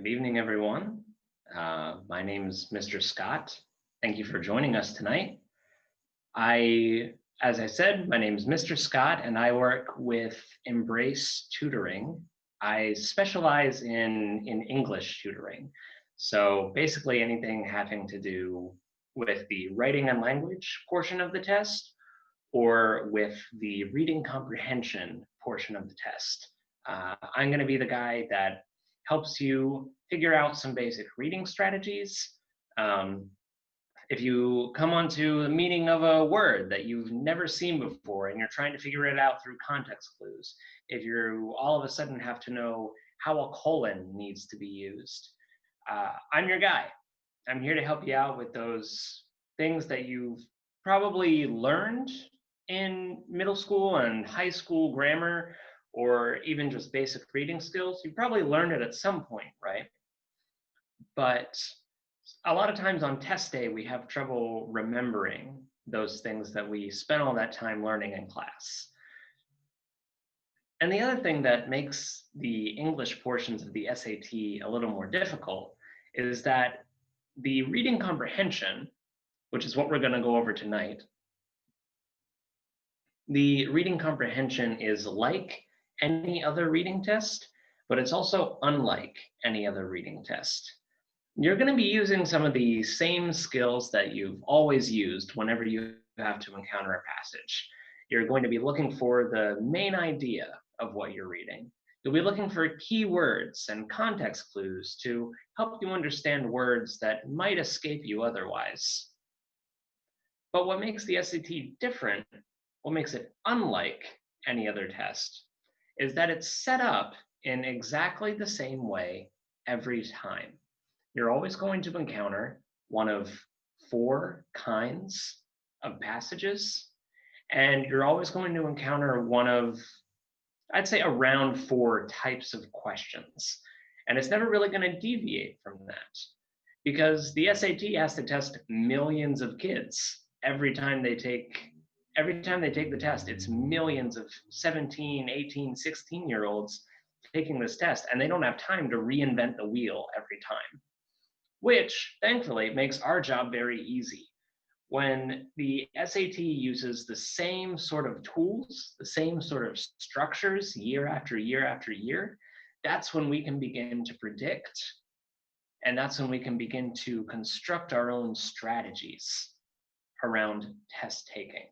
Good evening, everyone. My name is Mr. Scott. Thank you for joining us tonight. As I said, my name is Mr. Scott, and I work with Embrace Tutoring. I specialize in English tutoring. So basically anything having to do with the writing and language portion of the test or with the reading comprehension portion of the test. I'm going to be the guy that helps you figure out some basic reading strategies. If you come onto the meaning of a word that you've never seen before and you're trying to figure it out through context clues, if you all of a sudden have to know how a colon needs to be used, I'm your guy. I'm here to help you out with those things that you've probably learned in middle school and high school grammar, or even just basic reading skills. You probably learned it at some point, right? But a lot of times on test day, we have trouble remembering those things that we spent all that time learning in class. And the other thing that makes the English portions of the SAT a little more difficult is that the reading comprehension, which is what we're going to go over tonight, the reading comprehension is like any other reading test, but it's also unlike any other reading test. You're going to be using some of the same skills that you've always used whenever you have to encounter a passage. You're going to be looking for the main idea of what you're reading. You'll be looking for keywords and context clues to help you understand words that might escape you otherwise. But what makes the SAT different, what makes it unlike any other test, is that it's set up in exactly the same way every time. You're always going to encounter one of 4 kinds of passages, and you're always going to encounter one of, I'd say, around 4 types of questions. And it's never really going to deviate from that, because the SAT has to test millions of kids every time they take the test. It's millions of 17, 18, 16-year-olds taking this test, and they don't have time to reinvent the wheel every time, which thankfully makes our job very easy. When the SAT uses the same sort of tools, the same sort of structures year after year after year, that's when we can begin to predict, and that's when we can begin to construct our own strategies around test taking.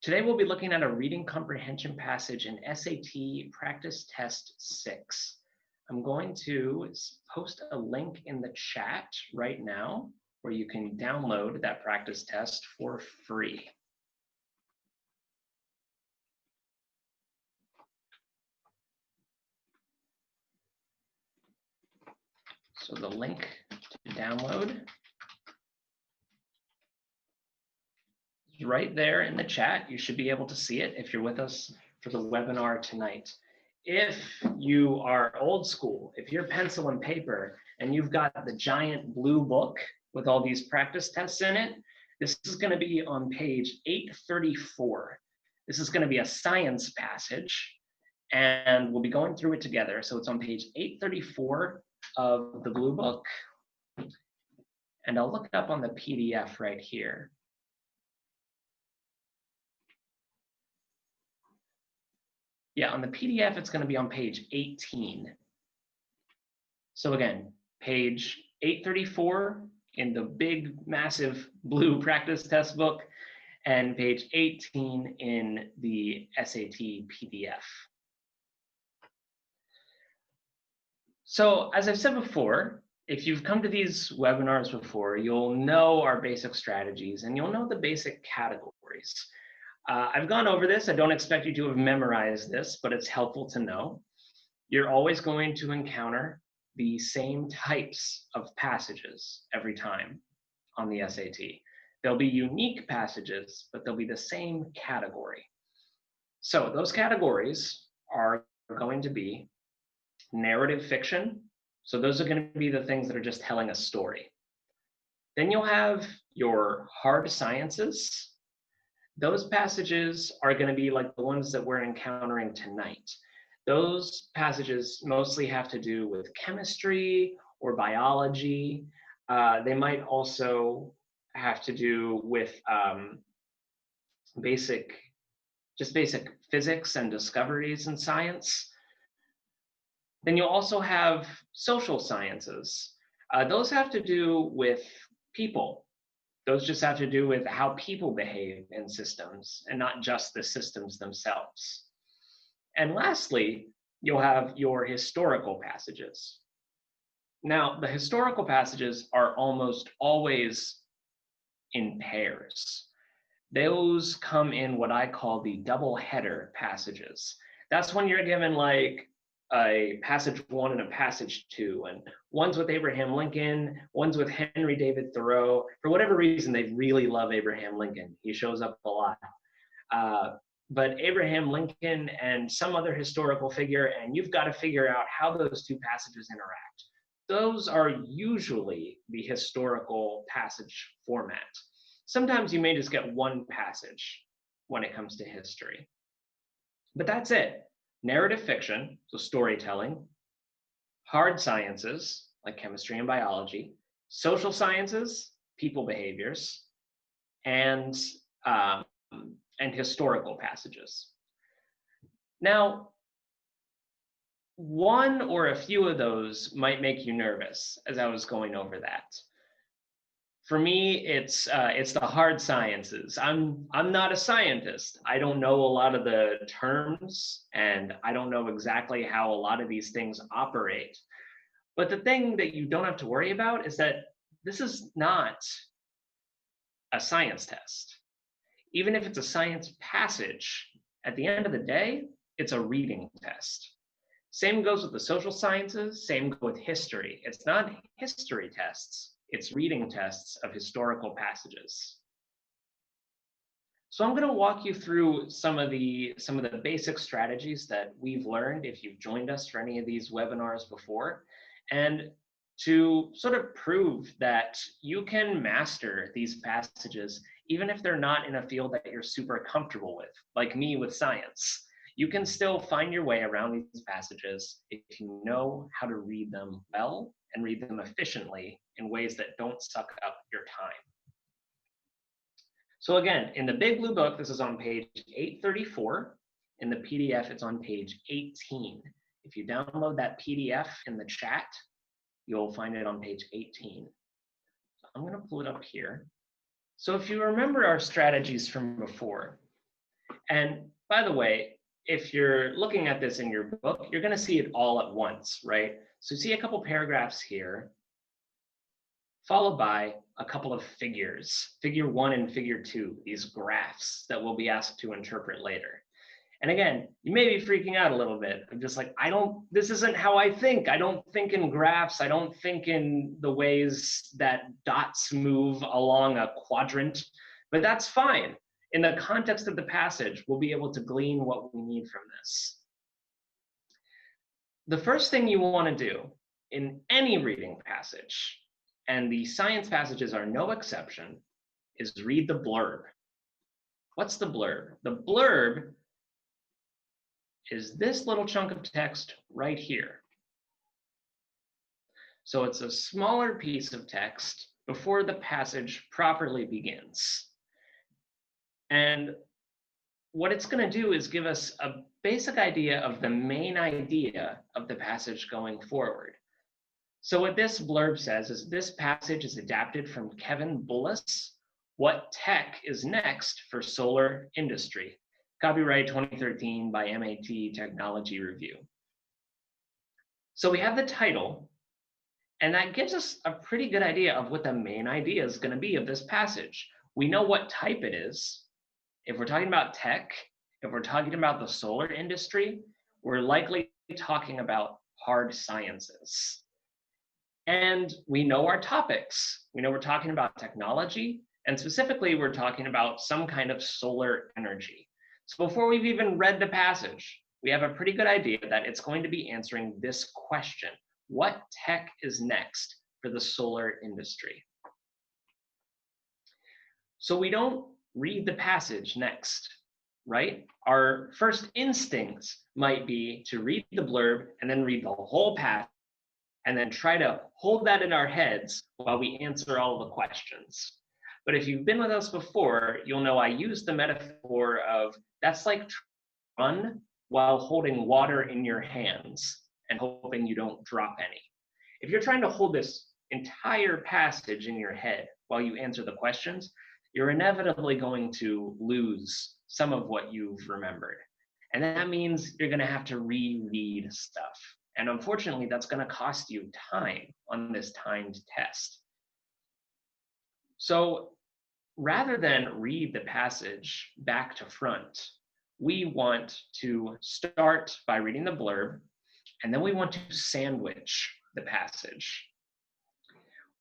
Today we'll be looking at a reading comprehension passage in SAT Practice Test 6. I'm going to post a link in the chat right now where you can download that practice test for free. So the link to download is right there in the chat. You should be able to see it if you're with us for the webinar tonight. If you are old school, if you're pencil and paper and you've got the giant blue book with all these practice tests in it, this is going to be on page 834. This is going to be a science passage, and we'll be going through it together. So it's on page 834 of the blue book, and I'll look it up on the PDF right here. Yeah, on the PDF, it's going to be on page 18. So again, page 834 in the big, massive blue practice test book, and page 18 in the SAT PDF. So as I've said before, if you've come to these webinars before, you'll know our basic strategies and you'll know the basic categories. I've gone over this. I don't expect you to have memorized this, but it's helpful to know. You're always going to encounter the same types of passages every time on the SAT. There'll be unique passages, but they'll be the same category. So those categories are going to be narrative fiction. So those are going to be the things that are just telling a story. Then you'll have your hard sciences. Those passages are going to be like the ones that we're encountering tonight. Those passages mostly have to do with chemistry or biology. They might also have to do with basic physics and discoveries in science. Then you'll also have social sciences. Those have to do with people. Those just have to do with how people behave in systems and not just the systems themselves. And lastly, you'll have your historical passages. Now, the historical passages are almost always in pairs. Those come in what I call the double header passages. That's when you're given like a passage 1 and a passage 2, and one's with Abraham Lincoln, one's with Henry David Thoreau. For whatever reason, they really love Abraham Lincoln. He shows up a lot. But Abraham Lincoln and some other historical figure, and you've got to figure out how those two passages interact. Those are usually the historical passage format. Sometimes you may just get one passage when it comes to history. But that's it. Narrative fiction, so storytelling, hard sciences, like chemistry and biology, social sciences, people behaviors, and historical passages. Now, one or a few of those might make you nervous as I was going over that. For me, it's the hard sciences. I'm not a scientist. I don't know a lot of the terms, and I don't know exactly how a lot of these things operate. But the thing that you don't have to worry about is that this is not a science test. Even if it's a science passage, at the end of the day, it's a reading test. Same goes with the social sciences, same goes with history. It's not history tests, it's reading tests of historical passages. So I'm going to walk you through some of the basic strategies that we've learned if you've joined us for any of these webinars before, and to sort of prove that you can master these passages even if they're not in a field that you're super comfortable with, like me with science. You can still find your way around these passages if you know how to read them well and read them efficiently in ways that don't suck up your time. So again, in the Big Blue Book, this is on page 834. In the PDF, it's on page 18. If you download that PDF in the chat, you'll find it on page 18. So I'm going to pull it up here. So if you remember our strategies from before, and by the way, if you're looking at this in your book, you're going to see it all at once, right? So you see a couple paragraphs here, followed by a couple of figures, figure 1 and figure 2, these graphs that we'll be asked to interpret later. And again, you may be freaking out a little bit. I'm just like, this isn't how I think. I don't think in graphs. I don't think in the ways that dots move along a quadrant, but that's fine. In the context of the passage, we'll be able to glean what we need from this. The first thing you want to do in any reading passage, and the science passages are no exception, is read the blurb. What's the blurb? The blurb is this little chunk of text right here. So it's a smaller piece of text before the passage properly begins. And what it's going to do is give us a basic idea of the main idea of the passage going forward. So what this blurb says is this passage is adapted from Kevin Bullis, What Tech is Next for Solar Industry. Copyright 2013 by MIT Technology Review. So we have the title, and that gives us a pretty good idea of what the main idea is going to be of this passage. We know what type it is. If we're talking about tech, if we're talking about the solar industry, we're likely talking about hard sciences. And we know our topics. We know we're talking about technology, and specifically we're talking about some kind of solar energy. So before we've even read the passage, we have a pretty good idea that it's going to be answering this question: what tech is next for the solar industry? So we don't read the passage next. right? Our first instincts might be to read the blurb and then read the whole passage and then try to hold that in our heads while we answer all of the questions. But if you've been with us before, you'll know I use the metaphor of that's like run while holding water in your hands and hoping you don't drop any. If you're trying to hold this entire passage in your head while you answer the questions, you're inevitably going to lose some of what you've remembered. And that means you're going to have to reread stuff. And unfortunately, that's going to cost you time on this timed test. So rather than read the passage back to front, we want to start by reading the blurb, and then we want to sandwich the passage.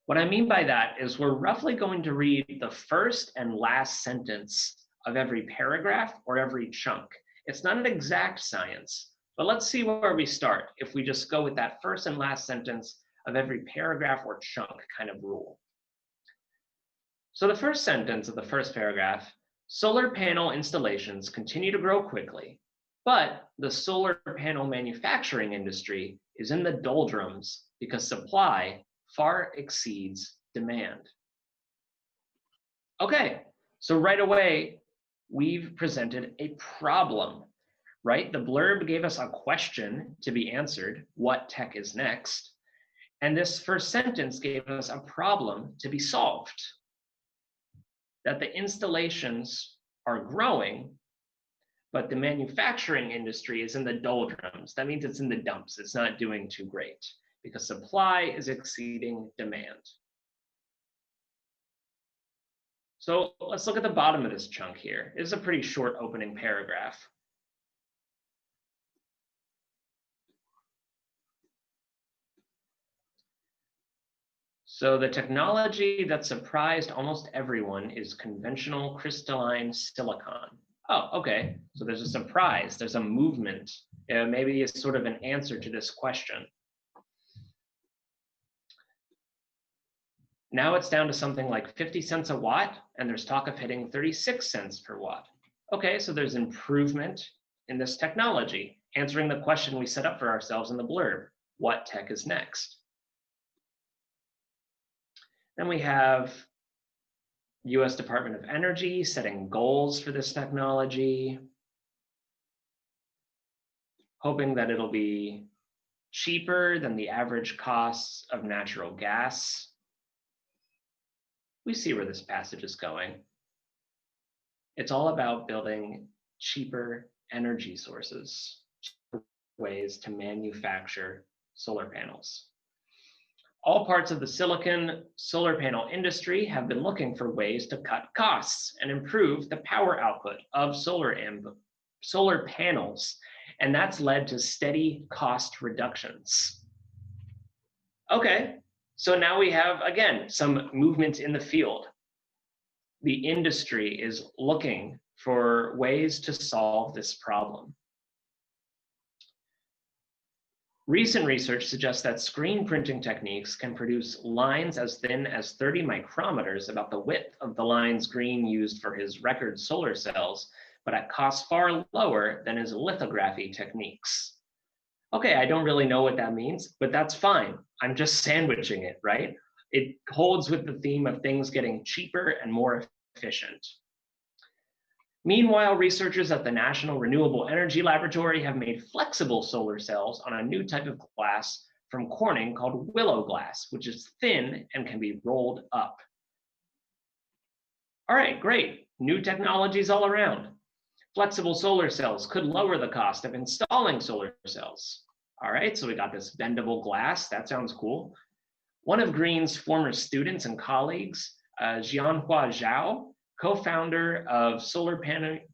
What I mean by that is we're roughly going to read the first and last sentence of every paragraph or every chunk. It's not an exact science, but let's see where we start if we just go with that first and last sentence of every paragraph or chunk kind of rule. So the first sentence of the first paragraph, solar panel installations continue to grow quickly, but the solar panel manufacturing industry is in the doldrums because supply far exceeds demand. Okay, so right away, we've presented a problem, right? The blurb gave us a question to be answered, what tech is next? And this first sentence gave us a problem to be solved, that the installations are growing, but the manufacturing industry is in the doldrums. That means it's in the dumps. It's not doing too great because supply is exceeding demand. So let's look at the bottom of this chunk here. It is a pretty short opening paragraph. So the technology that surprised almost everyone is conventional crystalline silicon. Oh, okay. So there's a surprise, there's a movement. Maybe it's sort of an answer to this question. Now it's down to something like 50 cents a watt, and there's talk of hitting 36 cents per watt. Okay, so there's improvement in this technology, answering the question we set up for ourselves in the blurb, what tech is next? Then we have US Department of Energy setting goals for this technology, hoping that it'll be cheaper than the average costs of natural gas. We see where this passage is going. It's all about building cheaper energy sources, cheaper ways to manufacture solar panels. All parts of the silicon solar panel industry have been looking for ways to cut costs and improve the power output of solar panels, and that's led to steady cost reductions. Okay, so now we have, again, some movement in the field. The industry is looking for ways to solve this problem. Recent research suggests that screen printing techniques can produce lines as thin as 30 micrometers, about the width of the lines Green used for his record solar cells, but at costs far lower than his lithography techniques. Okay, I don't really know what that means, but that's fine. I'm just sandwiching it, right? It holds with the theme of things getting cheaper and more efficient. Meanwhile, researchers at the National Renewable Energy Laboratory have made flexible solar cells on a new type of glass from Corning called willow glass, which is thin and can be rolled up. All right, great. New technologies all around. Flexible solar cells could lower the cost of installing solar cells. All right, so we got this bendable glass. That sounds cool. One of Green's former students and colleagues, Jianhua Zhao, co-founder of solar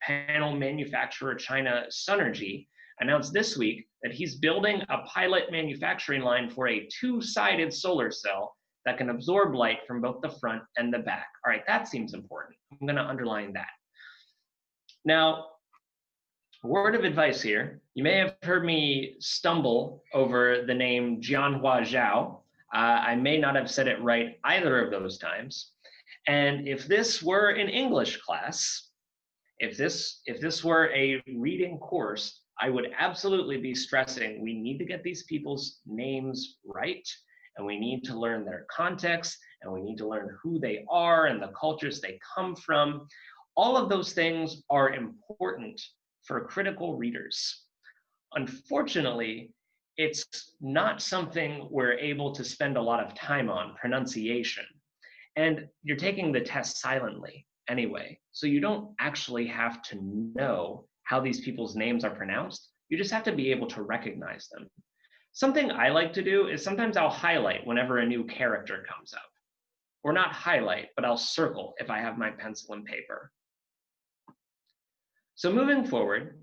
panel manufacturer China Sunergy, announced this week that he's building a pilot manufacturing line for a two-sided solar cell that can absorb light from both the front and the back. All right, that seems important. I'm going to underline that. Now, a word of advice here. You may have heard me stumble over the name Jianhua Zhao. I may not have said it right either of those times. And if this were an English class, If this were a reading course, I would absolutely be stressing we need to get these people's names right, and we need to learn their context, and we need to learn who they are and the cultures they come from. All of those things are important for critical readers. Unfortunately, it's not something we're able to spend a lot of time on, pronunciation. And you're taking the test silently anyway. So you don't actually have to know how these people's names are pronounced. You just have to be able to recognize them. Something I like to do is sometimes I'll highlight whenever a new character comes up. Or not highlight, but I'll circle if I have my pencil and paper. So moving forward,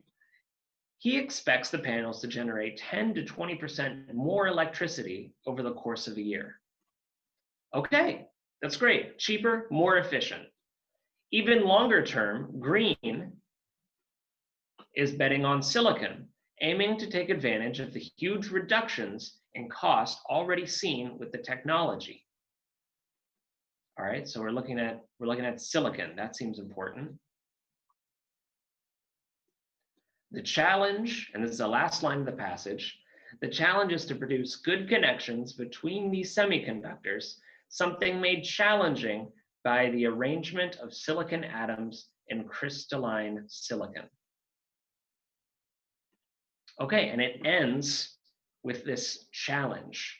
he expects the panels to generate 10 to 20% more electricity over the course of a year. Okay, that's great. Cheaper, more efficient. Even longer term, green is betting on silicon, aiming to take advantage of the huge reductions in cost already seen with the technology. All right, so we're looking at silicon. That seems important. The challenge, and this is the last line of the passage, the challenge is to produce good connections between these semiconductors, something made challenging by the arrangement of silicon atoms in crystalline silicon. Okay, and it ends with this challenge.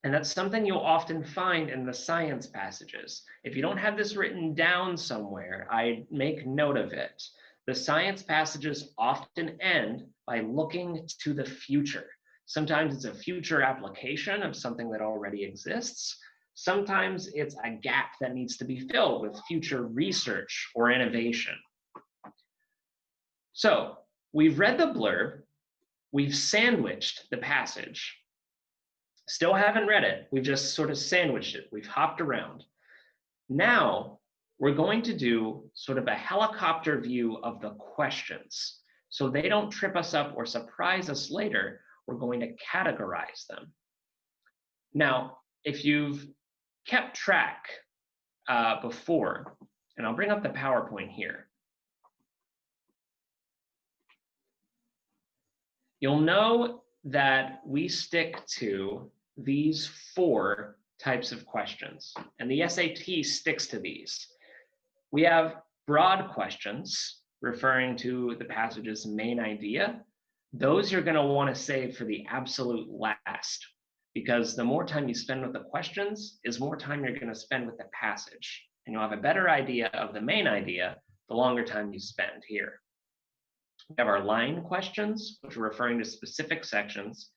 And that's something you'll often find in the science passages. If you don't have this written down somewhere, I make note of it. The science passages often end by looking to the future. Sometimes it's a future application of something that already exists. Sometimes it's a gap that needs to be filled with future research or innovation. So we've read the blurb, we've sandwiched the passage. Still haven't read it, we've just sort of sandwiched it, we've hopped around. Now we're going to do sort of a helicopter view of the questions. So they don't trip us up or surprise us later, we're going to categorize them. Now, if you've kept track before, and I'll bring up the PowerPoint here, you'll know that we stick to these 4 types of questions, and the SAT sticks to these. We have broad questions referring to the passage's main idea. Those you're going to want to save for the absolute last, because the more time you spend with the questions is more time you're going to spend with the passage, and you'll have a better idea of the main idea the longer time you spend here. We have our line questions, which are referring to specific sections.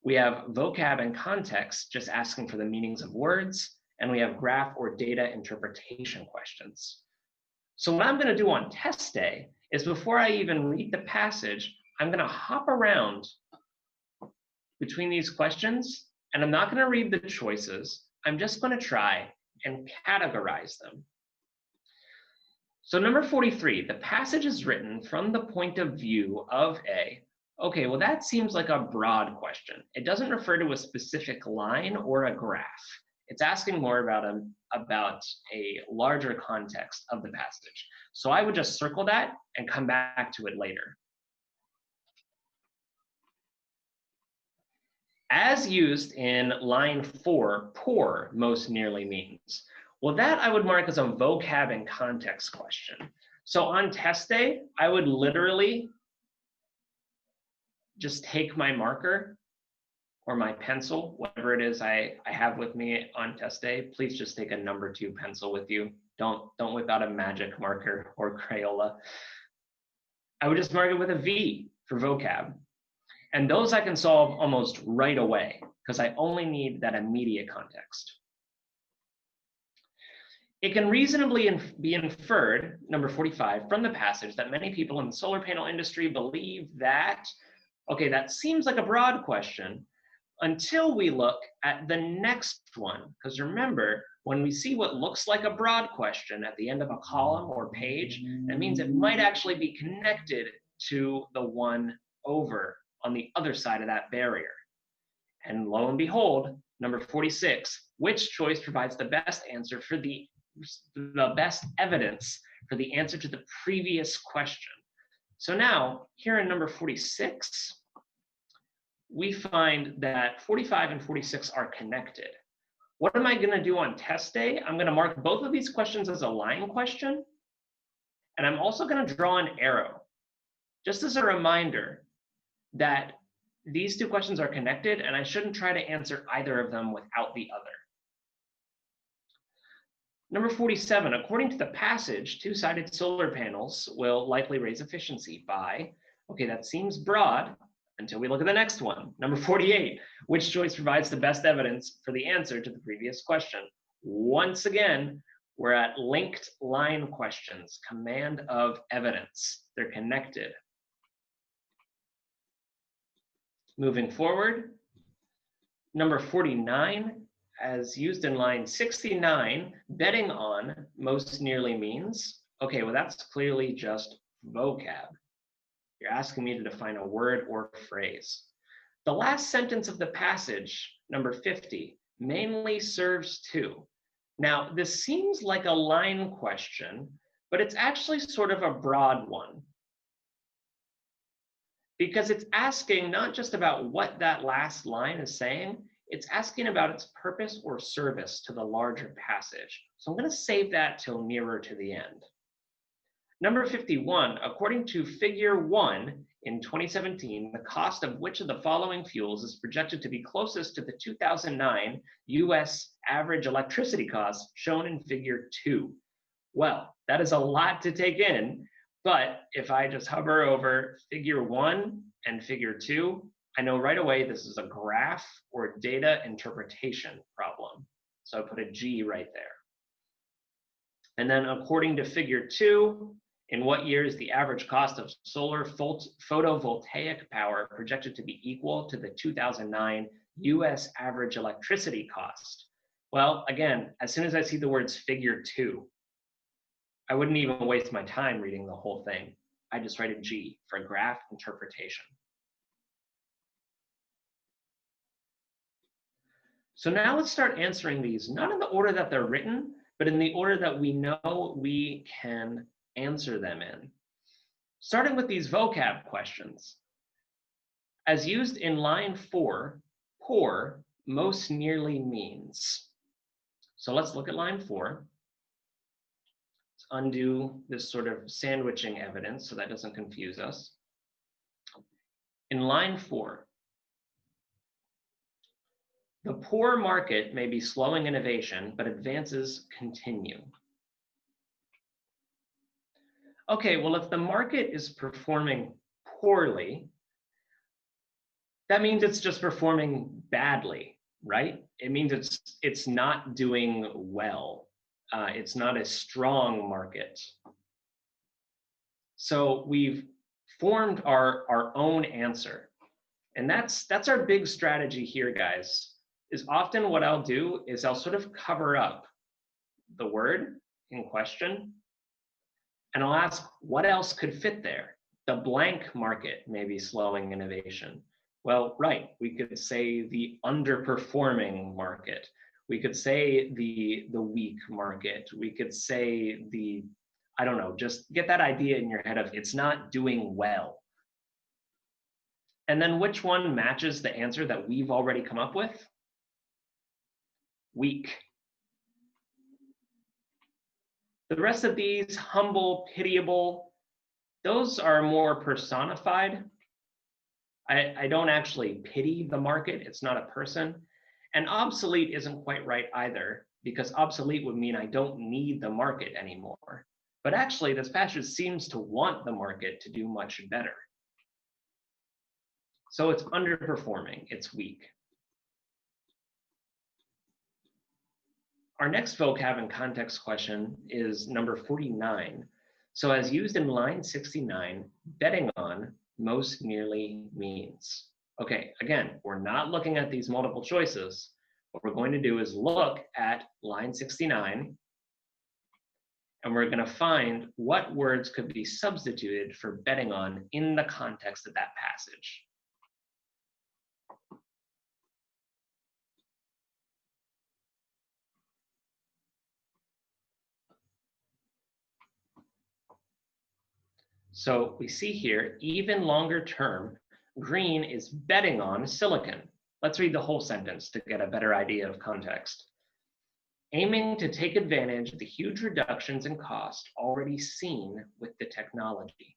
We have vocab and context, just asking for the meanings of words. And we have graph or data interpretation questions. So what I'm going to do on test day is, before I even read the passage, I'm going to hop around between these questions, and I'm not going to read the choices. I'm just going to try and categorize them. So number 43, the passage is written from the point of view of a, okay, well, that seems like a broad question. It doesn't refer to a specific line or a graph. It's asking more about a larger context of the passage. So I would just circle that and come back to it later. As used in line 4, poor most nearly means. Well, that I would mark as a vocab and context question. So on test day, I would literally just take my marker or my pencil, whatever it is I have with me on test day. Please just take a number 2 pencil with you. Don't whip out a magic marker or Crayola. I would just mark it with a V for vocab. And those I can solve almost right away, because I only need that immediate context. It can reasonably be inferred, number 45, from the passage that many people in the solar panel industry believe that, okay, that seems like a broad question, until we look at the next one. Because remember, when we see what looks like a broad question at the end of a column or page, that means it might actually be connected to the one over on the other side of that barrier. And lo and behold, number 46, which choice provides the best answer for the the best evidence for the answer to the previous question. So now, here in number 46, we find that 45 and 46 are connected. What am I going to do on test day? I'm going to mark both of these questions as a line question, and I'm also going to draw an arrow, just as a reminder that these two questions are connected, and I shouldn't try to answer either of them without the other. Number 47, according to the passage, two-sided solar panels will likely raise efficiency by, okay, that seems broad until we look at the next one. Number 48, which choice provides the best evidence for the answer to the previous question? Once again, we're at linked line questions, command of evidence. They're connected. Moving forward, number 49, as used in line 69, betting on most nearly means, okay, well, that's clearly just vocab. You're asking me to define a word or phrase. The last sentence of the passage, number 50, mainly serves to. Now, this seems like a line question, but it's actually sort of a broad one, because it's asking not just about what that last line is saying, it's asking about its purpose or service to the larger passage. So I'm going to save that till nearer to the end. Number 51, according to figure 1 in 2017, the cost of which of the following fuels is projected to be closest to the 2009 US average electricity cost shown in figure 2? Well, that is a lot to take in, but if I just hover over figure 1 and figure 2, I know right away this is a graph or data interpretation problem. So I put a G right there. And then according to figure 2, in what year is the average cost of solar photovoltaic power projected to be equal to the 2009 US average electricity cost? Well, again, as soon as I see the words figure 2, I wouldn't even waste my time reading the whole thing. I just write a G for graph interpretation. So now let's start answering these, not in the order that they're written, but in the order that we know we can answer them in. Starting with these vocab questions. As used in line 4, poor most nearly means. So let's look at line 4. Let's undo this sort of sandwiching evidence so that doesn't confuse us. In line 4, the poor market may be slowing innovation, but advances continue. Okay, well, if the market is performing poorly, that means it's just performing badly, right? It means it's not doing well. It's not a strong market. So we've formed our own answer. And that's our big strategy here, guys, is often what I'll do is I'll sort of cover up the word in question, and I'll ask what else could fit there. The blank market may be slowing innovation. Well, right, we could say the underperforming market. We could say the weak market. We could say the, I don't know, just get that idea in your head of it's not doing well. And then which one matches the answer that we've already come up with? Weak. The rest of these, humble, pitiable, those are more personified. I don't actually pity the market. It's not a person. And obsolete isn't quite right either, because obsolete would mean I don't need the market anymore. But actually, this passage seems to want the market to do much better. So it's underperforming. It's weak. Our next vocab and context question is number 49. So as used in line 69, betting on most nearly means. Okay, again, we're not looking at these multiple choices. What we're going to do is look at line 69, and we're going to find what words could be substituted for betting on in the context of that passage. So we see here, even longer term, green is betting on silicon. Let's read the whole sentence to get a better idea of context. Aiming to take advantage of the huge reductions in cost already seen with the technology.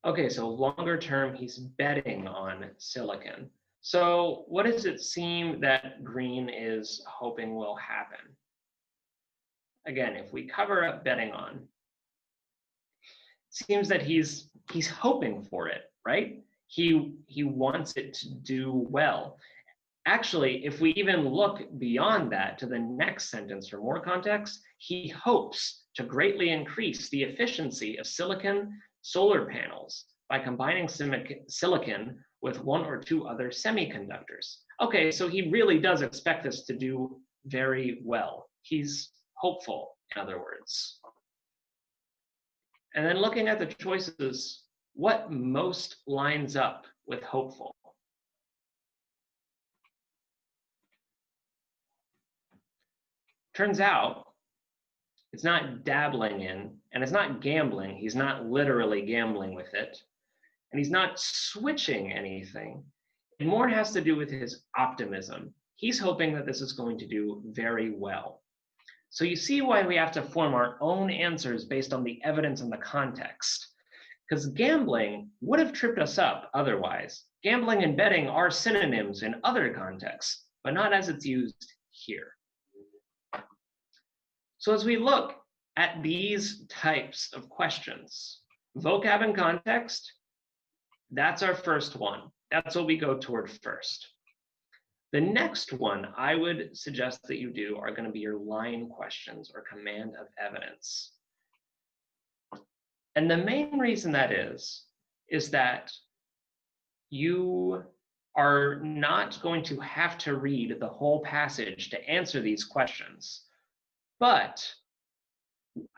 Okay, so longer term, he's betting on silicon. So what does it seem that green is hoping will happen? Again, if we cover up betting on, it seems that he's hoping for it, right? He wants it to do well. Actually, if we even look beyond that to the next sentence for more context, he hopes to greatly increase the efficiency of silicon solar panels by combining silicon with one or two other semiconductors. Okay, so he really does expect this to do very well. He's hopeful, in other words. And then looking at the choices, what most lines up with hopeful? Turns out it's not dabbling in, and it's not gambling. He's not literally gambling with it, and he's not switching anything. It more has to do with his optimism. He's hoping that this is going to do very well. So you see why we have to form our own answers based on the evidence and the context. Because gambling would have tripped us up otherwise. Gambling and betting are synonyms in other contexts, but not as it's used here. So as we look at these types of questions, vocab and context, that's our first one. That's what we go toward first. The next one I would suggest that you do are going to be your line questions or command of evidence. And the main reason that is that you are not going to have to read the whole passage to answer these questions. But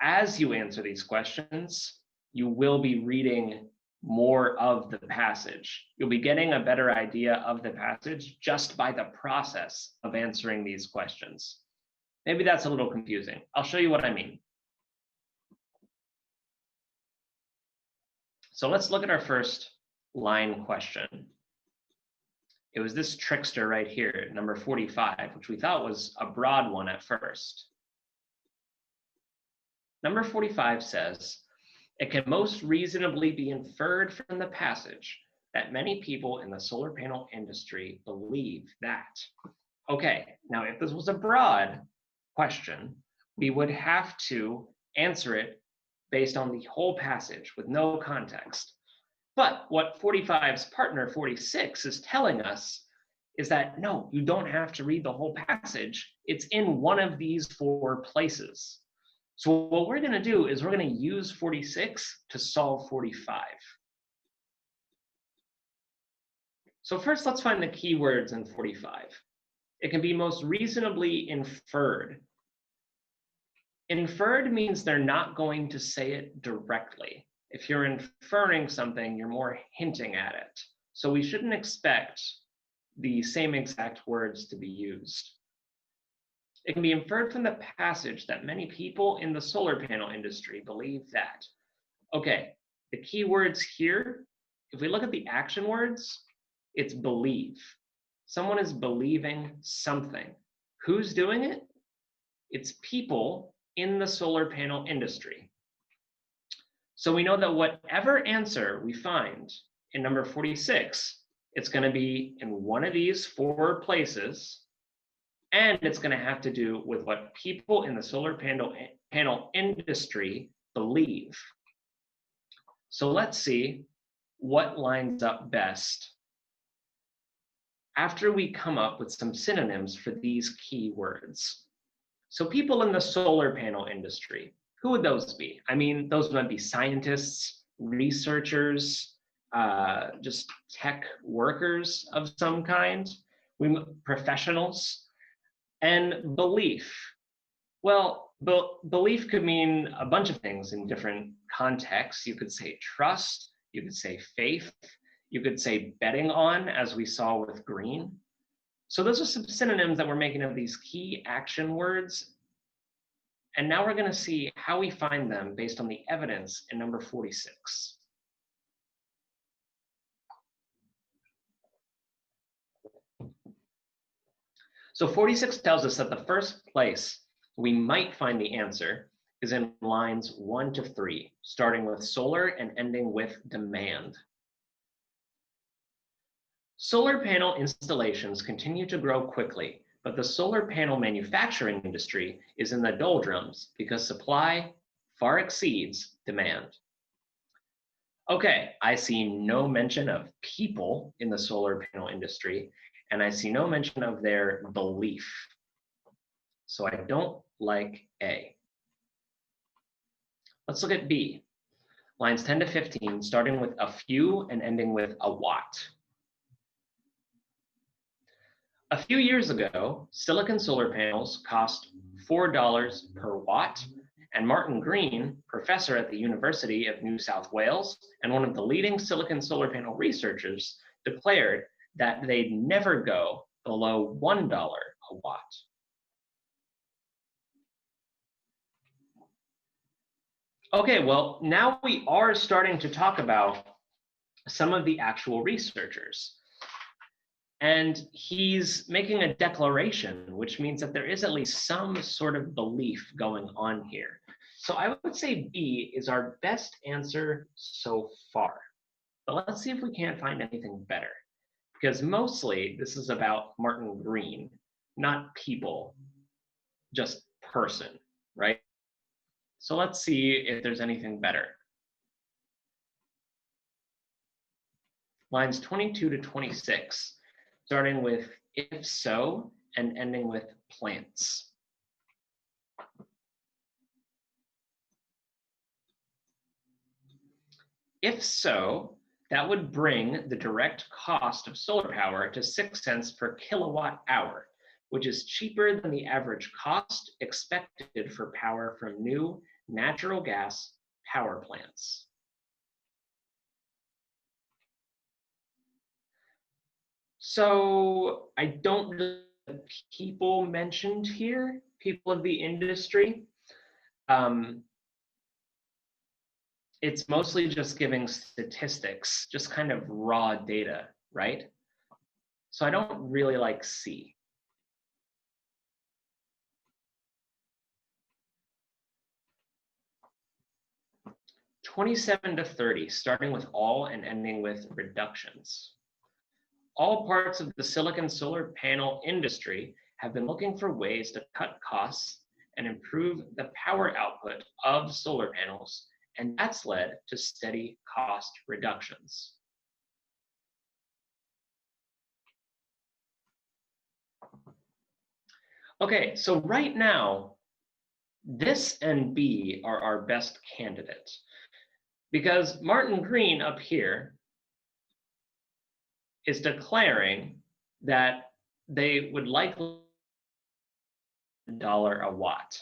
as you answer these questions, you will be reading more of the passage. You'll be getting a better idea of the passage just by the process of answering these questions. Maybe that's a little confusing. I'll show you what I mean. So let's look at our first line question. It was this trickster right here, number 45, which we thought was a broad one at first. Number 45 says, it can most reasonably be inferred from the passage that many people in the solar panel industry believe that. Okay, now if this was a broad question, we would have to answer it based on the whole passage with no context. But what 45's partner 46 is telling us is that no, you don't have to read the whole passage. It's in one of these 4 places. So what we're going to do is we're going to use 46 to solve 45. So first, let's find the keywords in 45. It can be most reasonably inferred. Inferred means they're not going to say it directly. If you're inferring something, you're more hinting at it. So we shouldn't expect the same exact words to be used. It can be inferred from the passage that many people in the solar panel industry believe that. Okay, the key words here, if we look at the action words, it's believe. Someone is believing something. Who's doing it? It's people in the solar panel industry. So we know that whatever answer we find in number 46, it's going to be in one of these 4 places. And it's going to have to do with what people in the solar panel industry believe. So let's see what lines up best after we come up with some synonyms for these key words. So people in the solar panel industry, who would those be? I mean, those might be scientists, researchers, just tech workers of some kind, professionals. And belief, well, belief could mean a bunch of things in different contexts. You could say trust, you could say faith, you could say betting on, as we saw with green. So those are some synonyms that we're making of these key action words. And now we're going to see how we find them based on the evidence in number 46. So 46 tells us that the first place we might find the answer is in lines 1 to 3, starting with solar and ending with demand. Solar panel installations continue to grow quickly, but the solar panel manufacturing industry is in the doldrums because supply far exceeds demand. Okay, I see no mention of people in the solar panel industry, and I see no mention of their belief. So I don't like A. Let's look at B. Lines 10 to 15, starting with a few and ending with a watt. A few years ago, silicon solar panels cost $4 per watt, and Martin Green, professor at the University of New South Wales and one of the leading silicon solar panel researchers, declared that they'd never go below $1 a watt. Okay, well, now we are starting to talk about some of the actual researchers. And he's making a declaration, which means that there is at least some sort of belief going on here. So I would say B is our best answer so far. But let's see if we can't find anything better. Because mostly this is about Martin Green, not people, just person, right? So let's see if there's anything better. Lines 22 to 26, starting with if so and ending with plants. If so, that would bring the direct cost of solar power to 6 cents per kilowatt hour, which is cheaper than the average cost expected for power from new natural gas power plants. So I don't know the people mentioned here, people of the industry. It's mostly just giving statistics, just kind of raw data, right? So I don't really like C. (27 to 30, starting with all and ending with reductions. All parts of the silicon solar panel industry have been looking for ways to cut costs and improve the power output of solar panels, and that's led to steady cost reductions. Okay, so right now, this and B are our best candidates because Martin Green up here is declaring that they would likely $1 a watt.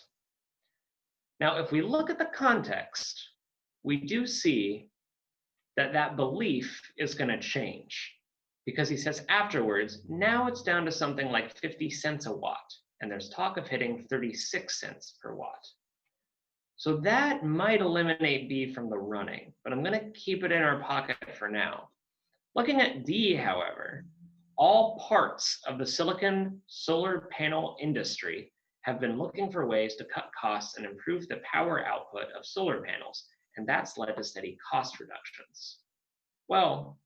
Now, if we look at the context, we do see that that belief is going to change because he says afterwards, now it's down to something like 50 cents a watt, and there's talk of hitting 36 cents per watt. So that might eliminate B from the running, but I'm going to keep it in our pocket for now. Looking at D, however, all parts of the silicon solar panel industry have been looking for ways to cut costs and improve the power output of solar panels, and that's led to steady cost reductions. Well,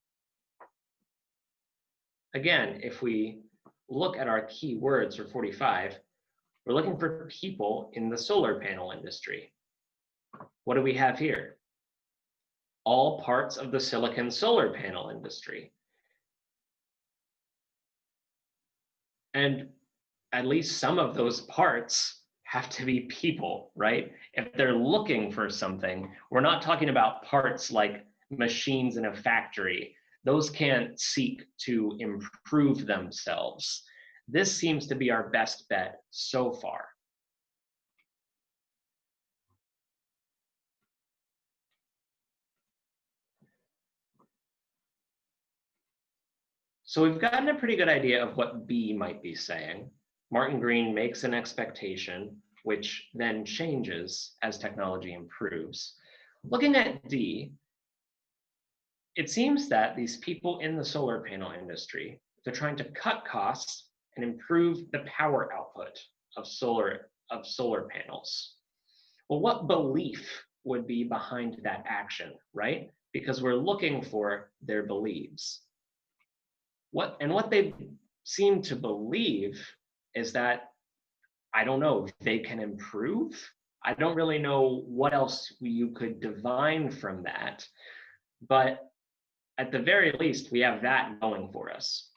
again, if we look at our key words for 45, we're looking for people in the solar panel industry. What do we have here? All parts of the silicon solar panel industry. And at least some of those parts have to be people, right? If they're looking for something, we're not talking about parts like machines in a factory. Those can't seek to improve themselves. This seems to be our best bet so far. So we've gotten a pretty good idea of what B might be saying. Martin Green makes an expectation. which then changes as technology improves. Looking at D, it seems that these people in the solar panel industry, they're trying to cut costs and improve the power output of solar panels. Well, what belief would be behind that action, right? Because we're looking for their beliefs. What they seem to believe is that, I don't know, they can improve. I don't really know what else you could divine from that, but at the very least, we have that going for us.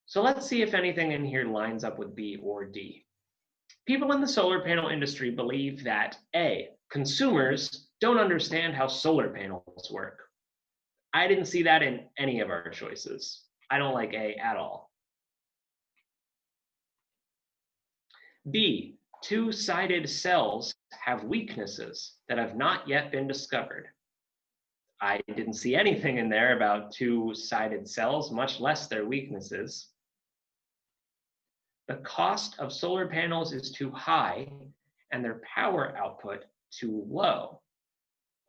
So let's see if anything in here lines up with B or D. People in the solar panel industry believe that A, consumers don't understand how solar panels work. I didn't see that in any of our choices. I don't like A at all. B, two-sided cells have weaknesses that have not yet been discovered. I didn't see anything in there about two-sided cells, much less their weaknesses. The cost of solar panels is too high and their power output too low.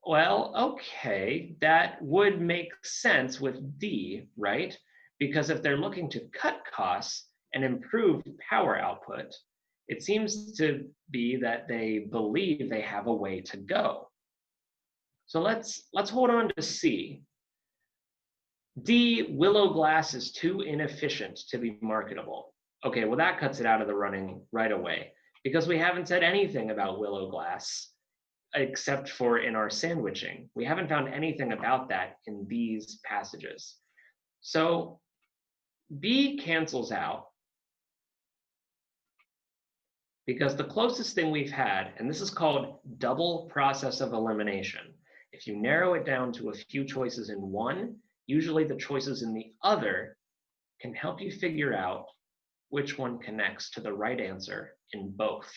Well, okay, that would make sense with D, right? Because if they're looking to cut costs and improve power output, it seems to be that they believe they have a way to go. So let's hold on to C. D, willow glass is too inefficient to be marketable. Okay, well that cuts it out of the running right away because we haven't said anything about willow glass except for in our sandwiching. We haven't found anything about that in these passages. So B cancels out because the closest thing we've had, and this is called double process of elimination. If you narrow it down to a few choices in one, usually the choices in the other can help you figure out which one connects to the right answer in both.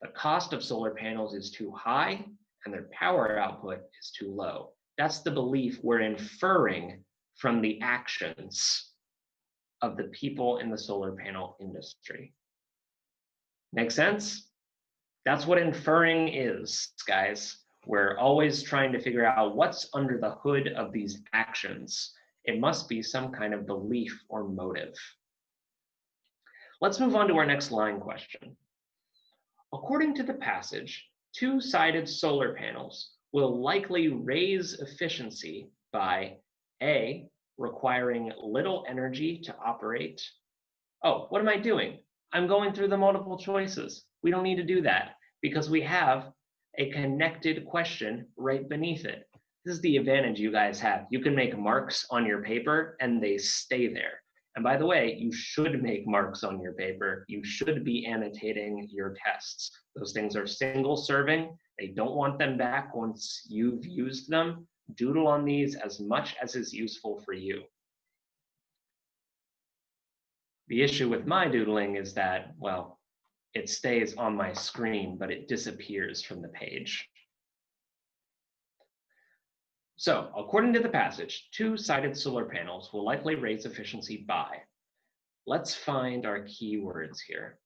The cost of solar panels is too high and their power output is too low. That's the belief we're inferring from the actions of the people in the solar panel industry. Make sense? That's what inferring is, guys. We're always trying to figure out what's under the hood of these actions. It must be some kind of belief or motive. Let's move on to our next line question. According to the passage, two-sided solar panels will likely raise efficiency by A, requiring little energy to operate. Oh, what am I doing? I'm going through the multiple choices. We don't need to do that because we have a connected question right beneath it. This is the advantage you guys have. You can make marks on your paper and they stay there. And by the way, you should make marks on your paper. You should be annotating your tests. Those things are single serving. They don't want them back once you've used them. Doodle on these as much as is useful for you. The issue with my doodling is that, well, it stays on my screen, but it disappears from the page. So, according to the passage, two-sided solar panels will likely raise efficiency by. Let's find our keywords here.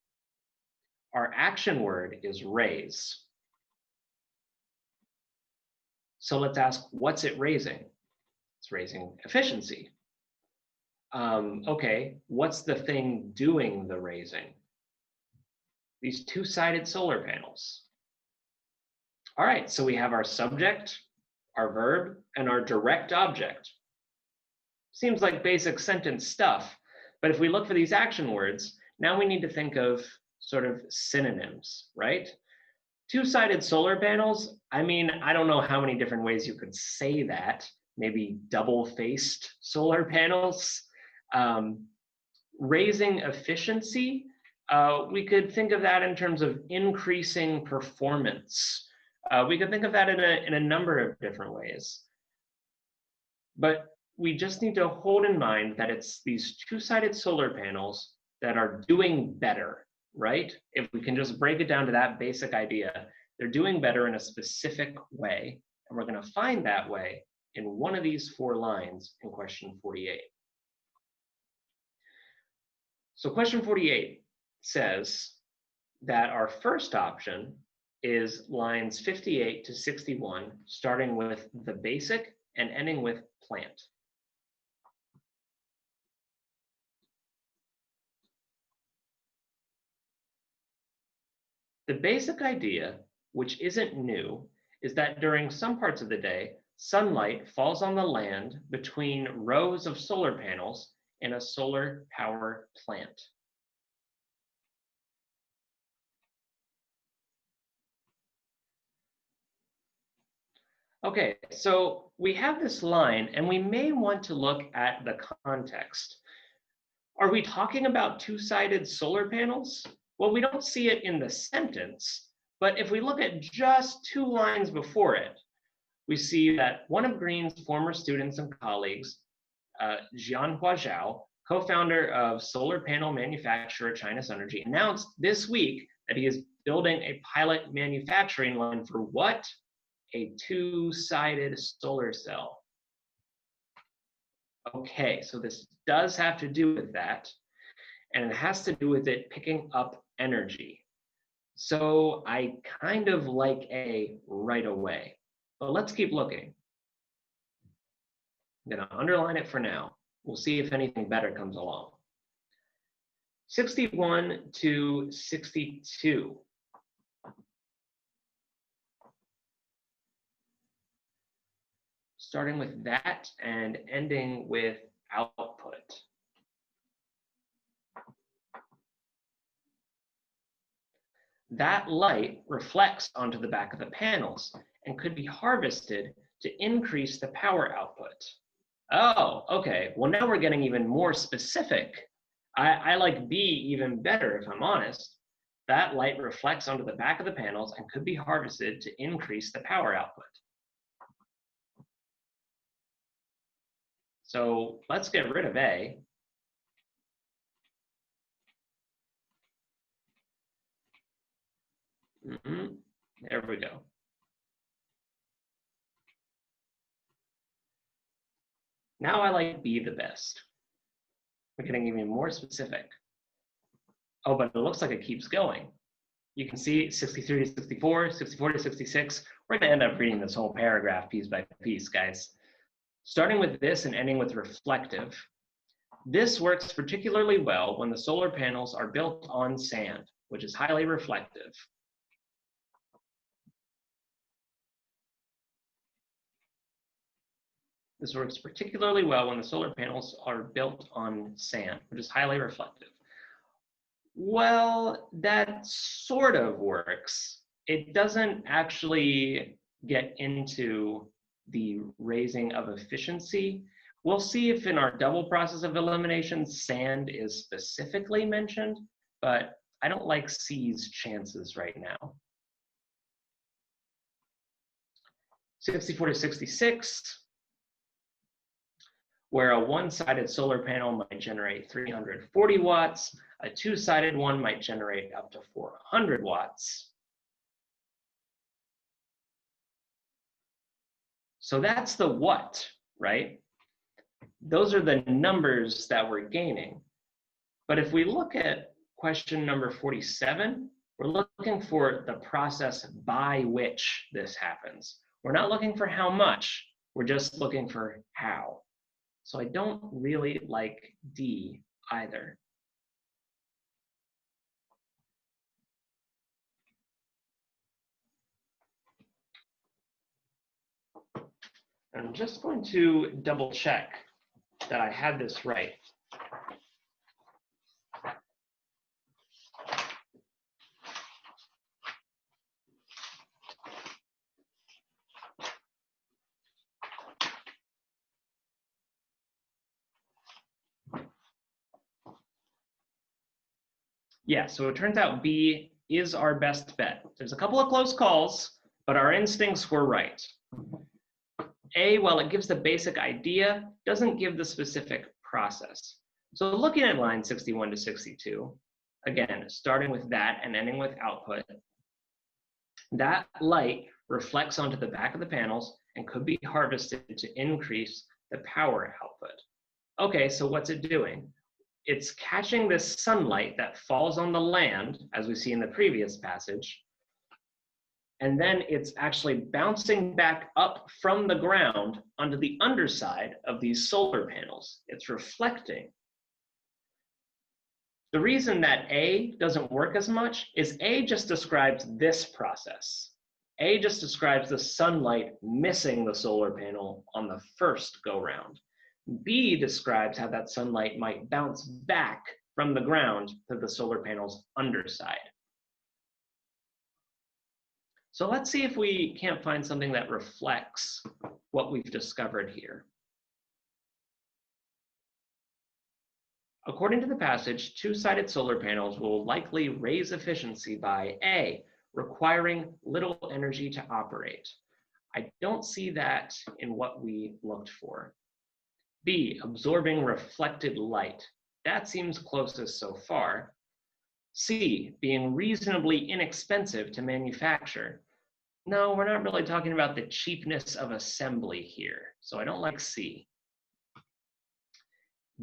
Our action word is raise. So let's ask, what's it raising? It's raising efficiency. Okay, what's the thing doing the raising? These two-sided solar panels. All right, so we have our subject, our verb, and our direct object. Seems like basic sentence stuff, but if we look for these action words, now we need to think of sort of synonyms, right? Two-sided solar panels, I mean, I don't know how many different ways you could say that. Maybe double-faced solar panels. Raising efficiency, we could think of that in terms of increasing performance. We could think of that in a number of different ways. But we just need to hold in mind that it's these two-sided solar panels that are doing better, right? If we can just break it down to that basic idea, they're doing better in a specific way. And we're going to find that way in one of these 4 lines in question 48. So question 48 says, that our first option is lines 58 to 61, starting with the basic and ending with plant. The basic idea, which isn't new, is that during some parts of the day, sunlight falls on the land between rows of solar panels in a solar power plant. Okay, so we have this line, and we may want to look at the context. Are we talking about two-sided solar panels? Well, we don't see it in the sentence, but if we look at just 2 lines before it, we see that one of Green's former students and colleagues, Jianhua Zhao, co-founder of solar panel manufacturer China's Energy, announced this week that he is building a pilot manufacturing line for what? A two-sided solar cell. Okay, so this does have to do with that, and it has to do with it picking up energy. So I kind of like A right away, but let's keep looking. I'm gonna underline it for now. We'll see if anything better comes along. 61 to 62. Starting with that and ending with output. That light reflects onto the back of the panels and could be harvested to increase the power output. Oh, okay. Well, now we're getting even more specific. I like B even better, if I'm honest. That light reflects onto the back of the panels and could be harvested to increase the power output. So let's get rid of A. There we go. Now I like B the best. We're getting even more specific. Oh, but it looks like it keeps going. You can see 63 to 64, 64 to 66. We're gonna end up reading this whole paragraph piece by piece, guys. Starting with this and ending with reflective. This works particularly well when the solar panels are built on sand, which is highly reflective. This works particularly well when the solar panels are built on sand, which is highly reflective. Well, that sort of works. It doesn't actually get into the raising of efficiency. We'll see if in our double process of elimination, sand is specifically mentioned, but I don't like C's chances right now. 64 to 66. Where a one-sided solar panel might generate 340 watts, a two-sided one might generate up to 400 watts. So that's the what, right? Those are the numbers that we're gaining. But if we look at question number 47, we're looking for the process by which this happens. We're not looking for how much, we're just looking for how. So I don't really like D either. I'm just going to double check that I had this right. Yeah, so it turns out B is our best bet. There's a couple of close calls, but our instincts were right. A, while it gives the basic idea, doesn't give the specific process. So looking at line 61 to 62, again, starting with that and ending with output, that light reflects onto the back of the panels and could be harvested to increase the power output. Okay, so what's it doing? it's catching this sunlight that falls on the land, as we see in the previous passage, and then it's actually bouncing back up from the ground onto the underside of these solar panels. It's reflecting. The reason that A doesn't work as much is A just describes this process. A just describes the sunlight missing the solar panel on the first go-round. B describes how that sunlight might bounce back from the ground to the solar panel's underside. So let's see if we can't find something that reflects what we've discovered here. According to the passage, two-sided solar panels will likely raise efficiency by A, requiring little energy to operate. I don't see that in what we looked for. B, absorbing reflected light. That seems closest so far. C, being reasonably inexpensive to manufacture. No, we're not really talking about the cheapness of assembly here, so I don't like C.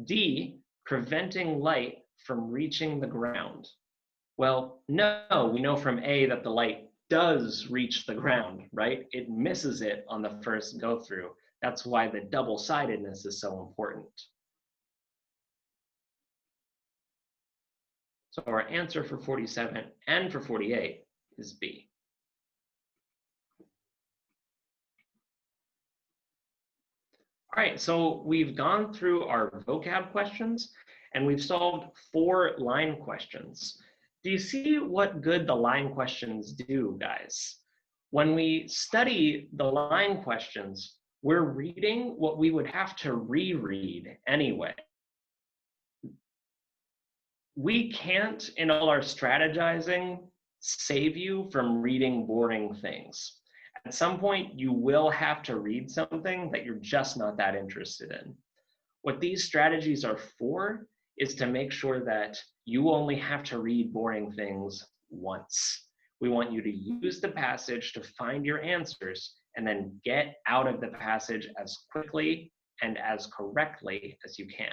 D, preventing light from reaching the ground. Well, no, we know from A that the light does reach the ground, right? It misses it on the first go through. That's why the double-sidedness is so important. So our answer for 47 and for 48 is B. All right, so we've gone through our vocab questions and we've solved 4 line questions. Do you see what good the line questions do, guys? When we study the line questions, we're reading what we would have to reread anyway. We can't, in all our strategizing, save you from reading boring things. At some point, you will have to read something that you're just not that interested in. What these strategies are for is to make sure that you only have to read boring things once. We want you to use the passage to find your answers and then get out of the passage as quickly and as correctly as you can.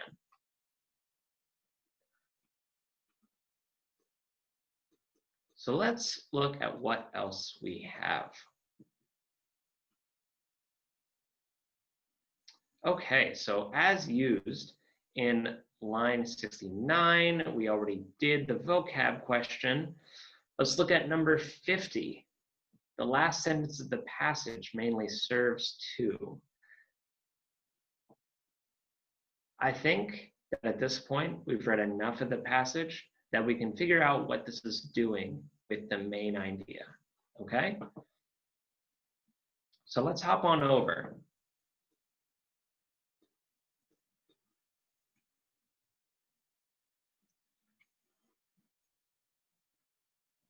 So let's look at what else we have. Okay, so as used in line 69, we already did the vocab question. Let's look at number 50. The last sentence of the passage mainly serves to. I think that at this point, we've read enough of the passage that we can figure out what this is doing with the main idea, okay? So let's hop on over.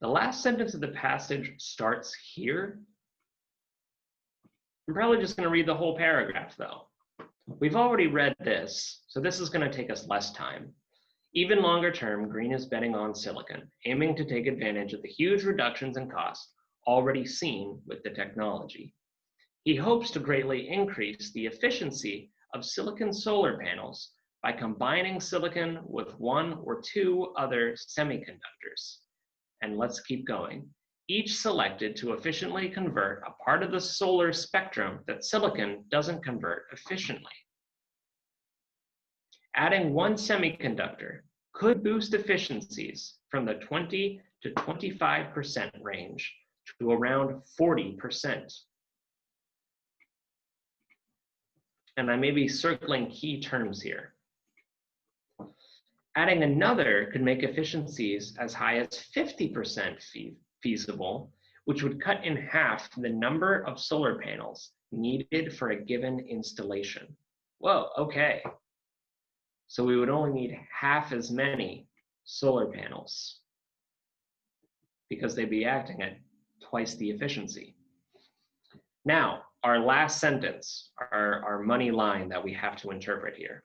The last sentence of the passage starts here. I'm probably just going to read the whole paragraph, though. We've already read this, so this is going to take us less time. Even longer term, Green is betting on silicon, aiming to take advantage of the huge reductions in cost already seen with the technology. He hopes to greatly increase the efficiency of silicon solar panels by combining silicon with 1 or 2 other semiconductors. And let's keep going. Each selected to efficiently convert a part of the solar spectrum that silicon doesn't convert efficiently. Adding 1 semiconductor could boost efficiencies from the 20 to 25% range to around 40%. And I may be circling key terms here. Adding another could make efficiencies as high as 50% feasible, which would cut in half the number of solar panels needed for a given installation. Whoa, okay. So we would only need half as many solar panels because they'd be acting at twice the efficiency. Now, our last sentence, our money line that we have to interpret here.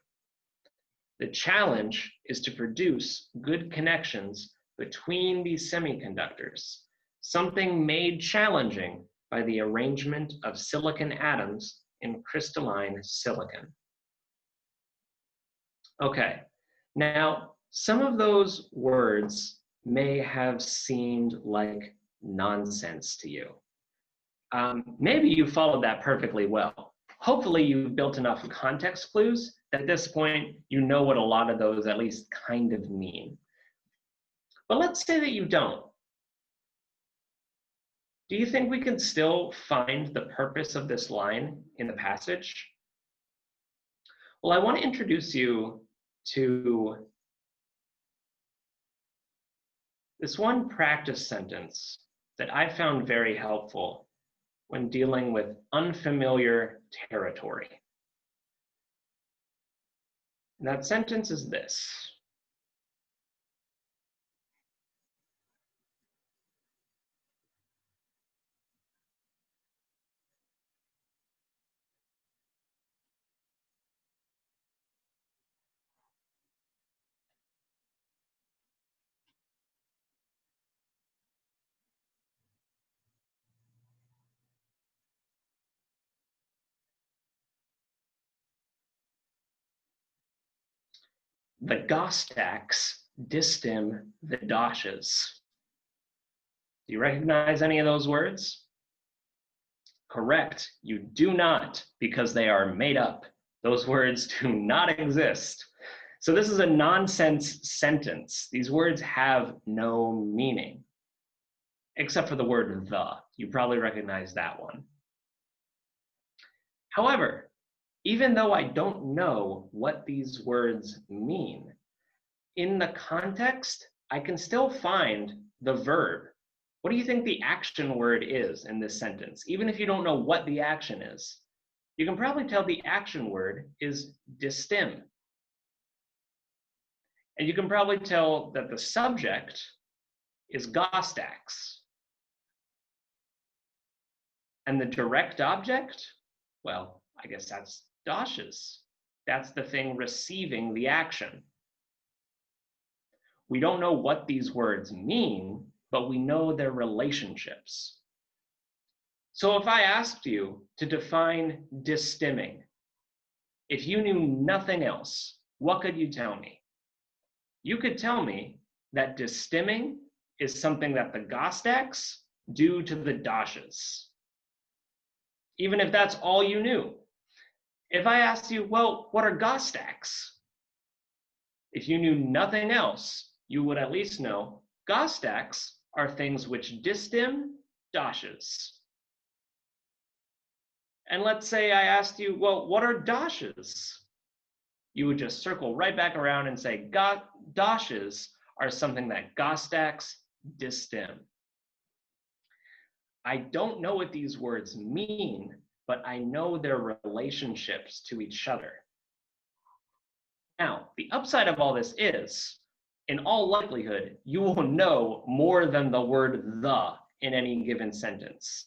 The challenge is to produce good connections between these semiconductors, something made challenging by the arrangement of silicon atoms in crystalline silicon. Okay, Now, some of those words may have seemed like nonsense to you. Maybe you followed that perfectly well. Hopefully you've built enough context clues that at this point you know what a lot of those at least kind of mean. But let's say that you don't. Do you think we can still find the purpose of this line in the passage? Well, I want to introduce you to this one practice sentence that I found very helpful when dealing with unfamiliar territory. And that sentence is this: the Gostacks distim the doshes. Do you recognize any of those words? Correct, you do not, because they are made up. Those words do not exist. So this is a nonsense sentence. These words have no meaning, except for the word the. You probably recognize that one. However, even though I don't know what these words mean, in the context, I can still find the verb. What do you think the action word is in this sentence? Even if you don't know what the action is, you can probably tell the action word is distim. And you can probably tell that the subject is Gostacks. And the direct object, well, I guess that's doshes. That's the thing receiving the action. We don't know what these words mean, but we know their relationships. So if I asked you to define distimming, if you knew nothing else, what could you tell me? You could tell me that distimming is something that the Gostacks do to the doshes, even if that's all you knew. If I asked you, well, what are Gostacks? If you knew nothing else, you would at least know Gostacks are things which distim doshes. And let's say I asked you, well, what are doshes? You would just circle right back around and say, doshes are something that Gostacks distim. I don't know what these words mean, but I know their relationships to each other. Now, the upside of all this is, in all likelihood, you will know more than the word the in any given sentence.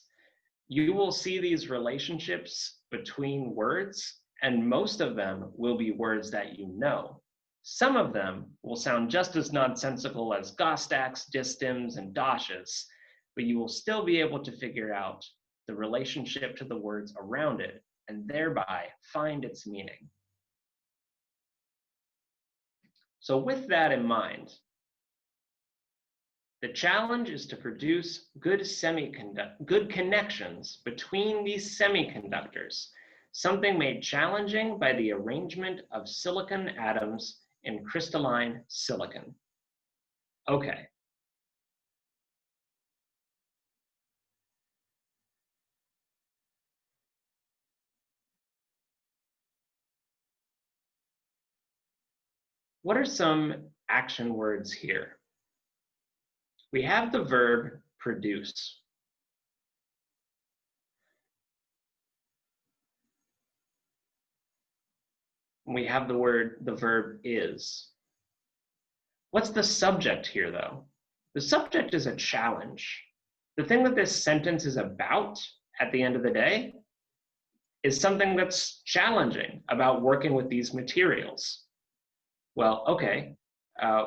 You will see these relationships between words, and most of them will be words that you know. Some of them will sound just as nonsensical as Gostacks, distims, and doshes, but you will still be able to figure out the relationship to the words around it and thereby find its meaning. So with that in mind, the challenge is to produce good connections between these semiconductors, something made challenging by the arrangement of silicon atoms in crystalline silicon. Okay. What are some action words here? We have the verb produce. We have the verb is. What's the subject here, though? The subject is a challenge. The thing that this sentence is about at the end of the day is something that's challenging about working with these materials. Well, okay,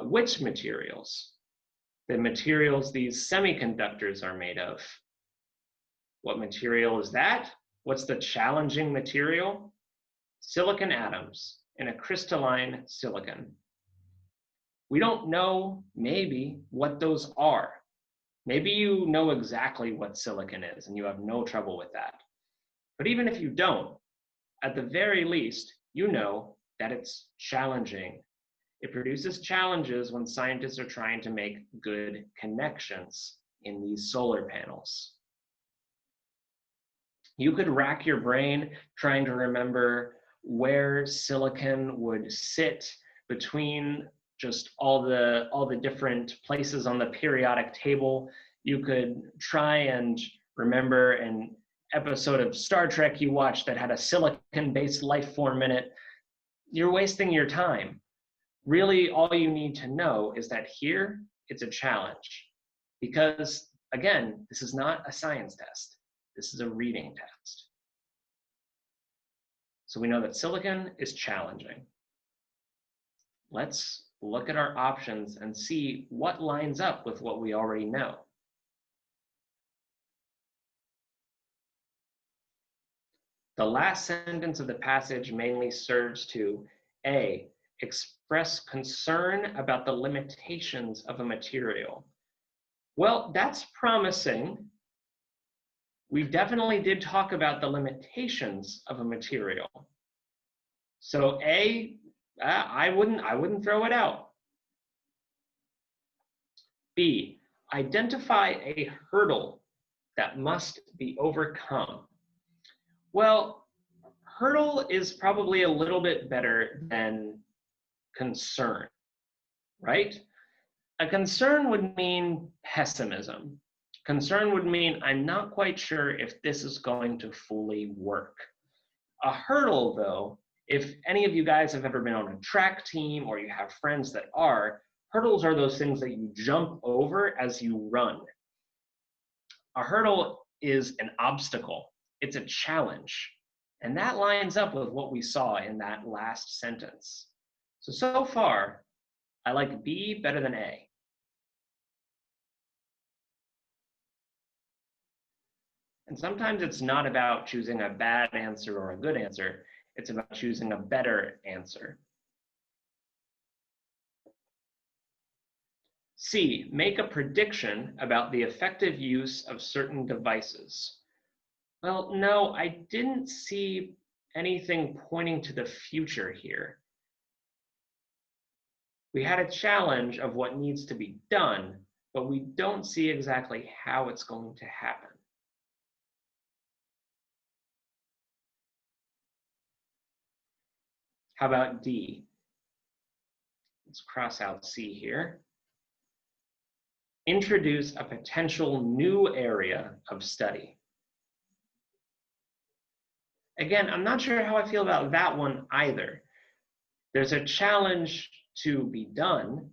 which materials? The materials these semiconductors are made of. What material is that? What's the challenging material? Silicon atoms in a crystalline silicon. We don't know maybe what those are. Maybe you know exactly what silicon is and you have no trouble with that. But even if you don't, at the very least, you know that it's challenging. It produces challenges when scientists are trying to make good connections in these solar panels. You could rack your brain trying to remember where silicon would sit between just all the different places on the periodic table. You could try and remember an episode of Star Trek you watched that had a silicon-based life form in it. You're wasting your time. Really, all you need to know is that here, it's a challenge. Because, again, this is not a science test. This is a reading test. So we know that silicon is challenging. Let's look at our options and see what lines up with what we already know. The last sentence of the passage mainly serves to A, express concern about the limitations of a material. Well, that's promising. We definitely did talk about the limitations of a material. So A, I wouldn't throw it out. B, identify a hurdle that must be overcome. Well, hurdle is probably a little bit better than concern, right? A concern would mean pessimism. Concern would mean I'm not quite sure if this is going to fully work. A hurdle, though, if any of you guys have ever been on a track team or you have friends that are, hurdles are those things that you jump over as you run. A hurdle is an obstacle. It's a challenge. And that lines up with what we saw in that last sentence. So far, I like B better than A. And sometimes it's not about choosing a bad answer or a good answer. It's about choosing a better answer. C, make a prediction about the effective use of certain devices. Well, no, I didn't see anything pointing to the future here. We had a challenge of what needs to be done, but we don't see exactly how it's going to happen. How about D? Let's cross out C here. Introduce a potential new area of study. Again, I'm not sure how I feel about that one either. There's a challenge to be done,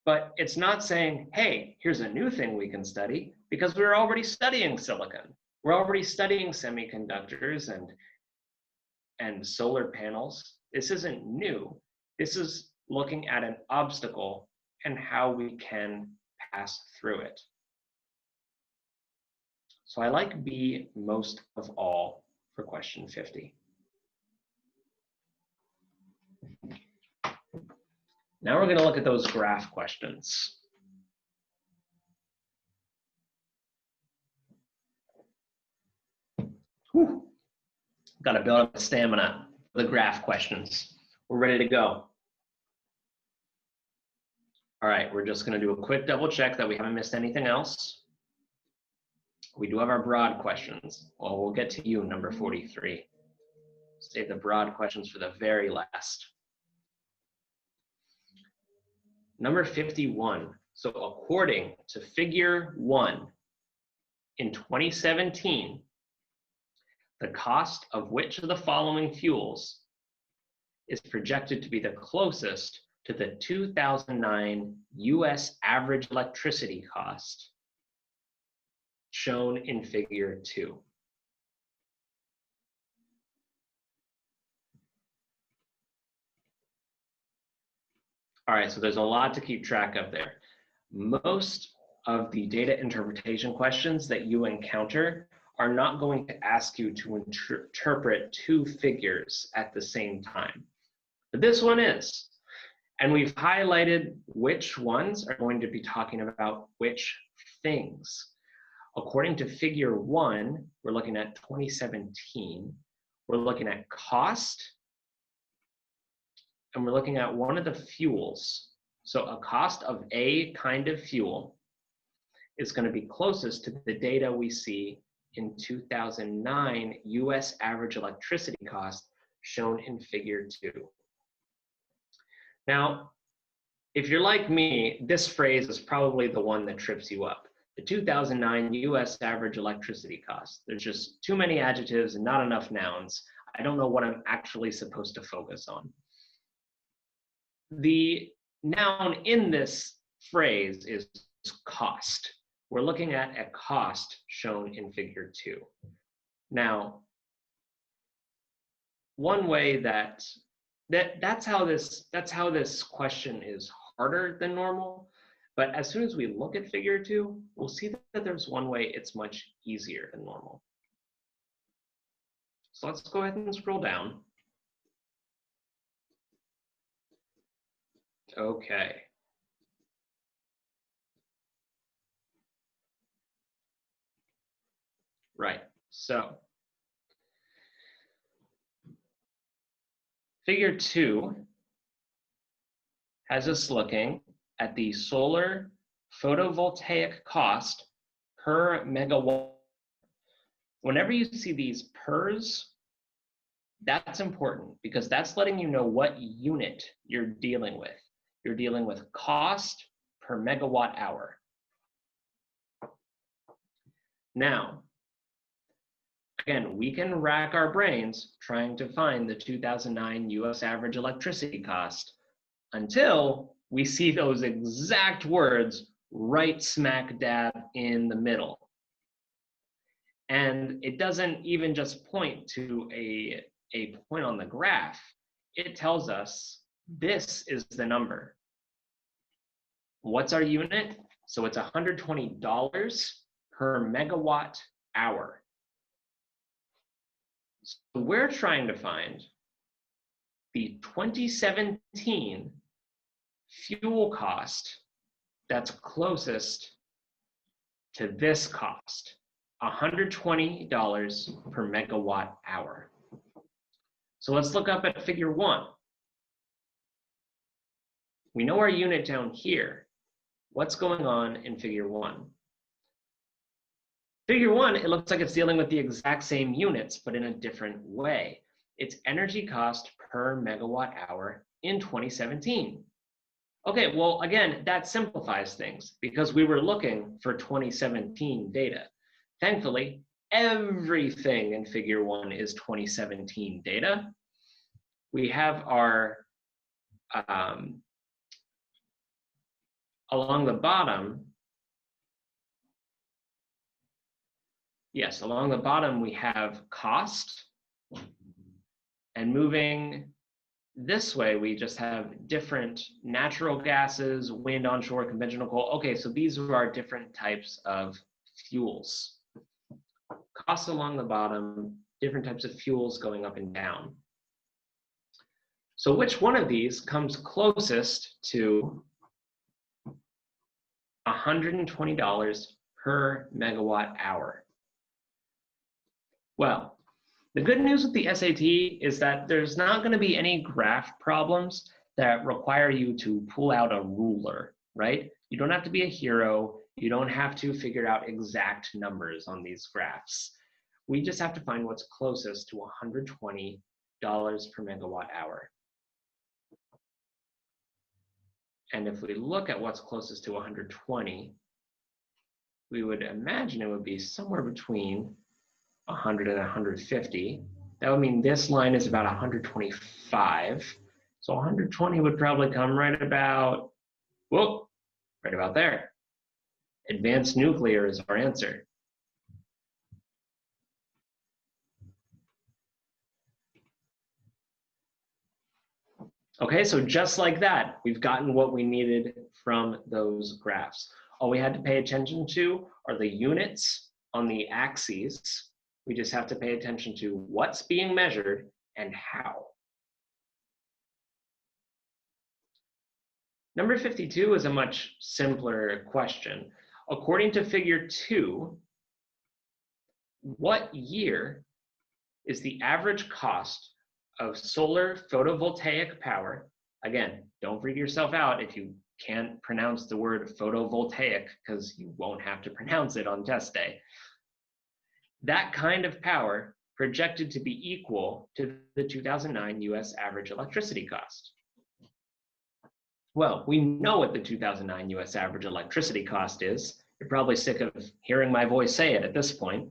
but it's not saying, hey, here's a new thing we can study, because we're already studying silicon. We're already studying semiconductors and solar panels. This isn't new. This is looking at an obstacle and how we can pass through it. So I like B most of all for question 50. Now we're going to look at those graph questions. Whew. Got to build up the stamina for the graph questions. We're ready to go. All right, we're just going to do a quick double check that we haven't missed anything else. We do have our broad questions. Well, we'll get to you, number 43. Save the broad questions for the very last. Number 51. So according to figure 1, in 2017, the cost of which of the following fuels is projected to be the closest to the 2009 US average electricity cost shown in figure 2. All right, so there's a lot to keep track of there. Most of the data interpretation questions that you encounter are not going to ask you to interpret two figures at the same time. But this one is. And we've highlighted which ones are going to be talking about which things. According to figure 1, we're looking at 2017. We're looking at cost, and we're looking at one of the fuels. So a cost of a kind of fuel is going to be closest to the data we see in 2009 US average electricity cost shown in figure 2. Now, if you're like me, this phrase is probably the one that trips you up. The 2009 US average electricity cost. There's just too many adjectives and not enough nouns. I don't know what I'm actually supposed to focus on. The noun in this phrase is cost. We're looking at a cost shown in figure 2. Now, one way that's how this question is harder than normal. But as soon as we look at figure 2, we'll see that there's one way it's much easier than normal. So let's go ahead and scroll down. Okay. Right, so figure 2 has us looking at the solar photovoltaic cost per megawatt. Whenever you see these pers, that's important because that's letting you know what unit you're dealing with. You're dealing with cost per megawatt hour. Now, again, we can rack our brains trying to find the 2009 US average electricity cost until we see those exact words right smack dab in the middle. And it doesn't even just point to a point on the graph. It tells us this is the number. What's our unit? So it's $120 per megawatt hour. So we're trying to find the 2017 fuel cost that's closest to this cost, $120 per megawatt hour. So let's look up at figure 1. We know our unit down here. What's going on in figure 1? Figure 1, it looks like it's dealing with the exact same units, but in a different way. It's energy cost per megawatt hour in 2017. Okay, well, again, that simplifies things because we were looking for 2017 data. Thankfully, everything in figure 1 is 2017 data. We have our, along the bottom, yes, along the bottom we have cost, and moving this way we just have different natural gases, wind, onshore, conventional coal. Okay, so these are our different types of fuels. Costs along the bottom, different types of fuels going up and down. So which one of these comes closest to $120 per megawatt hour? Well, the good news with the SAT is that there's not going to be any graph problems that require you to pull out a ruler, right? You don't have to be a hero. You don't have to figure out exact numbers on these graphs. We just have to find what's closest to $120 per megawatt hour. And if we look at what's closest to 120, we would imagine it would be somewhere between 100 and 150. That would mean this line is about 125. So 120 would probably come right about, whoa, right about there. Advanced nuclear is our answer. Okay, so just like that, we've gotten what we needed from those graphs. All we had to pay attention to are the units on the axes. We just have to pay attention to what's being measured and how. Number 52 is a much simpler question. According to figure 2, what year is the average cost of solar photovoltaic power? Again, don't freak yourself out if you can't pronounce the word photovoltaic, because you won't have to pronounce it on test day. That kind of power projected to be equal to the 2009 US average electricity cost. Well, we know what the 2009 US average electricity cost is. You're probably sick of hearing my voice say it at this point.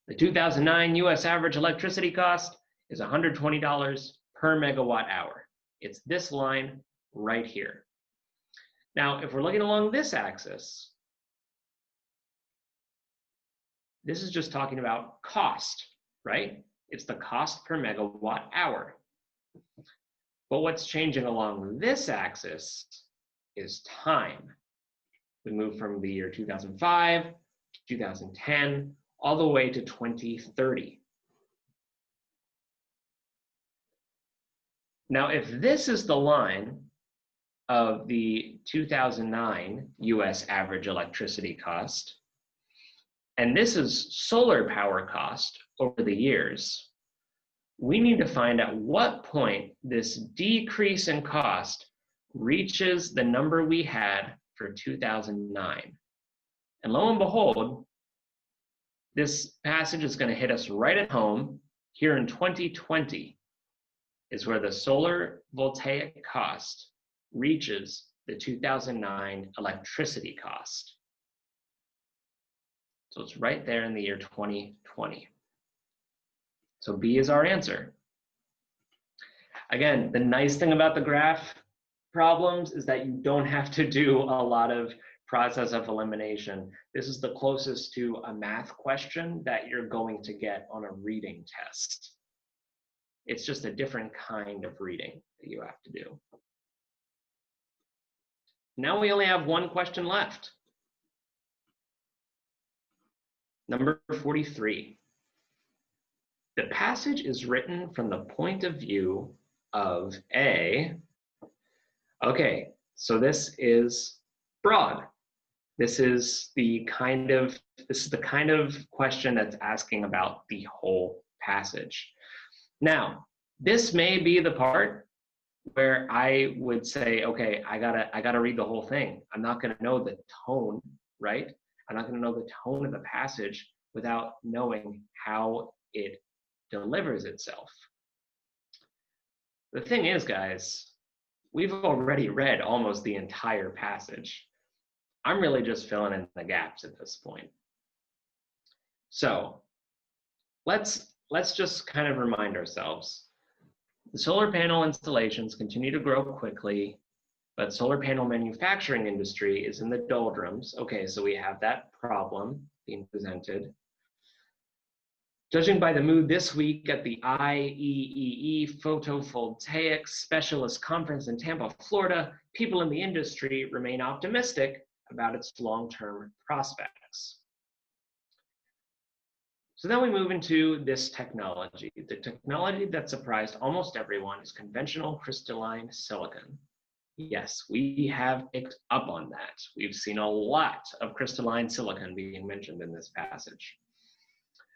The 2009 US average electricity cost is $120 per megawatt hour. It's this line right here. Now, if we're looking along this axis, this is just talking about cost, right? It's the cost per megawatt hour. But what's changing along this axis is time. We move from the year 2005, 2010, all the way to 2030. Now, if this is the line of the 2009 US average electricity cost, and this is solar power cost over the years, we need to find at what point this decrease in cost reaches the number we had for 2009. And lo and behold, this passage is going to hit us right at home. Here in 2020 is where the solar voltaic cost reaches the 2009 electricity cost. So it's right there in the year 2020. So B is our answer. Again, the nice thing about the graph problems is that you don't have to do a lot of process of elimination. This is the closest to a math question that you're going to get on a reading test. It's just a different kind of reading that you have to do. Now we only have one question left. Number 43. The passage is written from the point of view of a, okay, so this is broad. This is the kind of question that's asking about the whole passage. Now, this may be the part where I would say, okay, I gotta read the whole thing. I'm not gonna know the tone, right? I'm not gonna know the tone of the passage without knowing how it delivers itself. The thing is, guys, we've already read almost the entire passage. I'm really just filling in the gaps at this point. So let's just kind of remind ourselves. The solar panel installations continue to grow quickly, but solar panel manufacturing industry is in the doldrums. Okay, so we have that problem being presented. Judging by the mood this week at the IEEE Photovoltaic Specialist Conference in Tampa, Florida, people in the industry remain optimistic about its long-term prospects. So then we move into this technology. The technology that surprised almost everyone is conventional crystalline silicon. Yes, we have picked up on that. We've seen a lot of crystalline silicon being mentioned in this passage.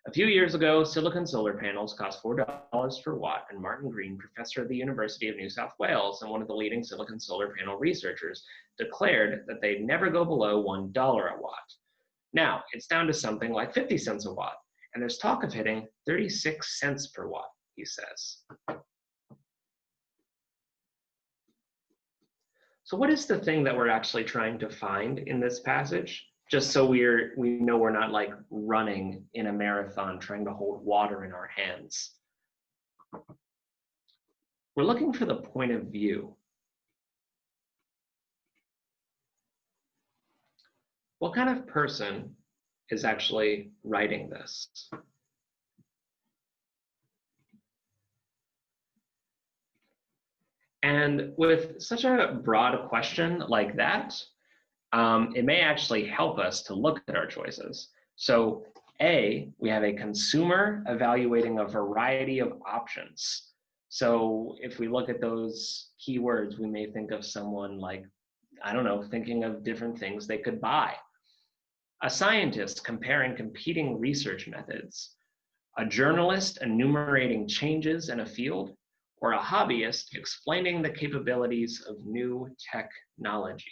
A few years ago, silicon solar panels cost $4 per watt, and Martin Green, professor at the University of New South Wales and one of the leading silicon solar panel researchers, declared that they'd never go below $1 a watt. Now, it's down to something like 50 cents a watt, and there's talk of hitting 36 cents per watt, he says. So what is the thing that we're actually trying to find in this passage? Just so we know we're not like running in a marathon trying to hold water in our hands. We're looking for the point of view. What kind of person is actually writing this? And with such a broad question like that, it may actually help us to look at our choices. So A, we have a consumer evaluating a variety of options. So if we look at those keywords, we may think of someone like, I don't know, thinking of different things they could buy. A scientist comparing competing research methods, a journalist enumerating changes in a field, or a hobbyist explaining the capabilities of new technology.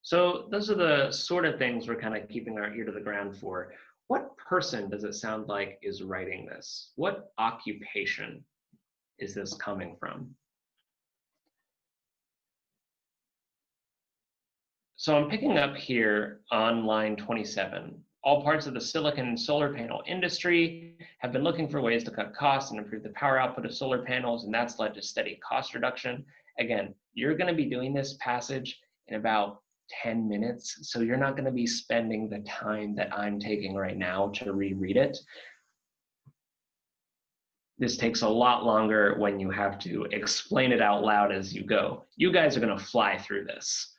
So those are the sort of things we're kind of keeping our ear to the ground for. What person does it sound like is writing this? What occupation is this coming from? So I'm picking up here on line 27. All parts of the silicon and solar panel industry have been looking for ways to cut costs and improve the power output of solar panels, and that's led to steady cost reduction. Again, you're going to be doing this passage in about 10 minutes, so you're not going to be spending the time that I'm taking right now to reread it. This takes a lot longer when you have to explain it out loud as you go. You guys are going to fly through this.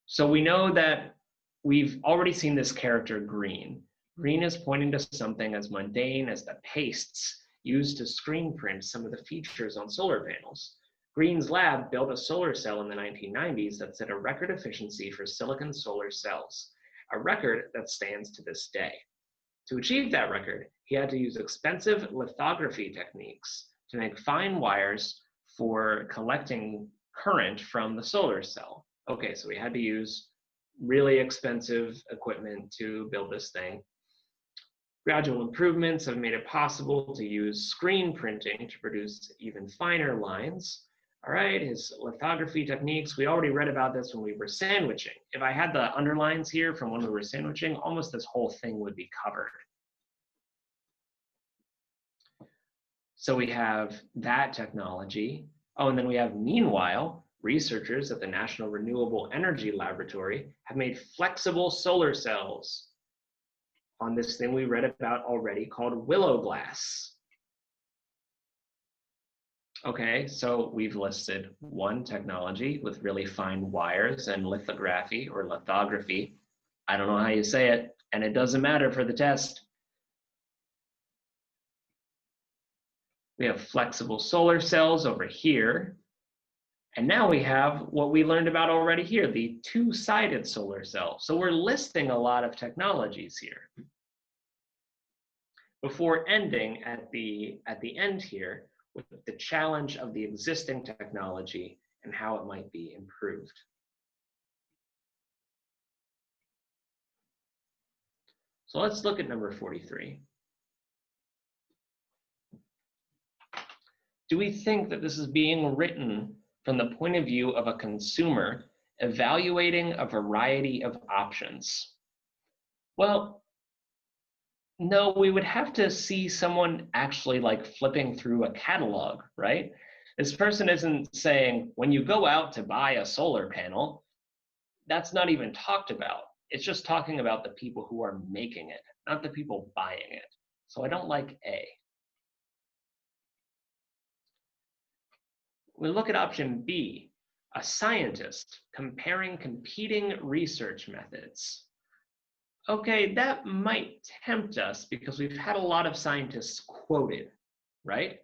So we know that we've already seen this character Green. Green is pointing to something as mundane as the pastes used to screen print some of the features on solar panels. Green's lab built a solar cell in the 1990s that set a record efficiency for silicon solar cells, a record that stands to this day. To achieve that record, he had to use expensive lithography techniques to make fine wires for collecting current from the solar cell. Okay, so we had to use really expensive equipment to build this thing. Gradual improvements have made it possible to use screen printing to produce even finer lines. All right, his lithography techniques, we already read about this when we were sandwiching. If I had the underlines here from when we were sandwiching, almost this whole thing would be covered. So we have that technology. Oh, and then we have, meanwhile, researchers at the National Renewable Energy Laboratory have made flexible solar cells on this thing we read about already called willow glass. Okay, so we've listed one technology with really fine wires and lithography or lithography. I don't know how you say it, and it doesn't matter for the test. We have flexible solar cells over here. And now we have what we learned about already here, the two-sided solar cell. So we're listing a lot of technologies here. Before ending at the end here with the challenge of the existing technology and how it might be improved. So let's look at number 43. Do we think that this is being written from the point of view of a consumer evaluating a variety of options? Well, no, we would have to see someone actually like flipping through a catalog, right? This person isn't saying, when you go out to buy a solar panel, that's not even talked about. It's just talking about the people who are making it, not the people buying it. So I don't like A. We look at option B, a scientist comparing competing research methods. Okay, that might tempt us because we've had a lot of scientists quoted, right?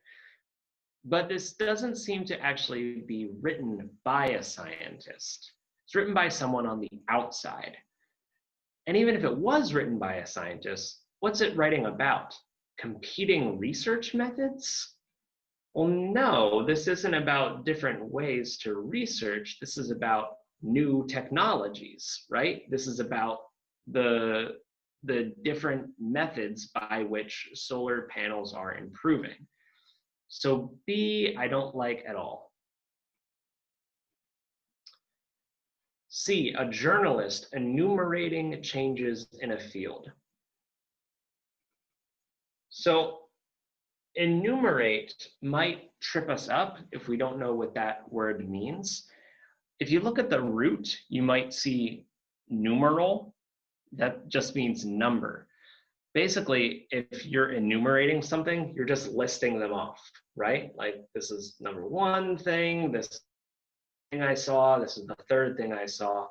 But this doesn't seem to actually be written by a scientist. It's written by someone on the outside. And even if it was written by a scientist, what's it writing about? Competing research methods? Well, no, this isn't about different ways to research. This is about new technologies, right? This is about the different methods by which solar panels are improving. So B, I don't like at all. C, a journalist enumerating changes in a field. So enumerate might trip us up if we don't know what that word means. If you look at the root, you might see numeral. That just means number. Basically, if you're enumerating something, you're just listing them off, right? Like this is number one thing, this thing I saw, this is the third thing I saw.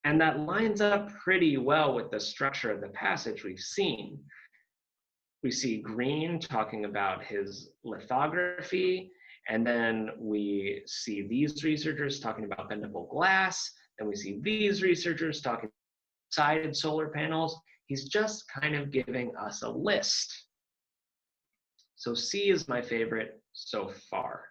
And that lines up pretty well with the structure of the passage we've seen. We see Green talking about his lithography, and then we see these researchers talking about bendable glass, and we see these researchers talking about sided solar panels. He's just kind of giving us a list. So C is my favorite so far.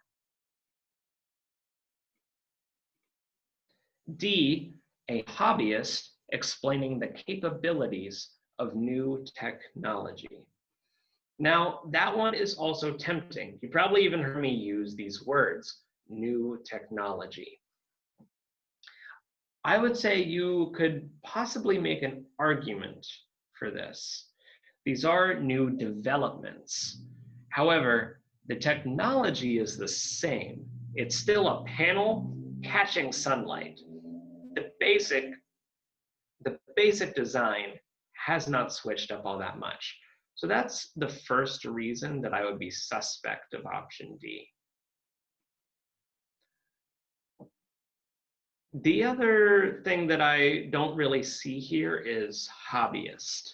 D, a hobbyist explaining the capabilities of new technology. Now, that one is also tempting. You probably even heard me use these words, new technology. I would say you could possibly make an argument for this. These are new developments. However, the technology is the same. It's still a panel catching sunlight. The basic design has not switched up all that much. So that's the first reason that I would be suspect of option D. The other thing that I don't really see here is hobbyist.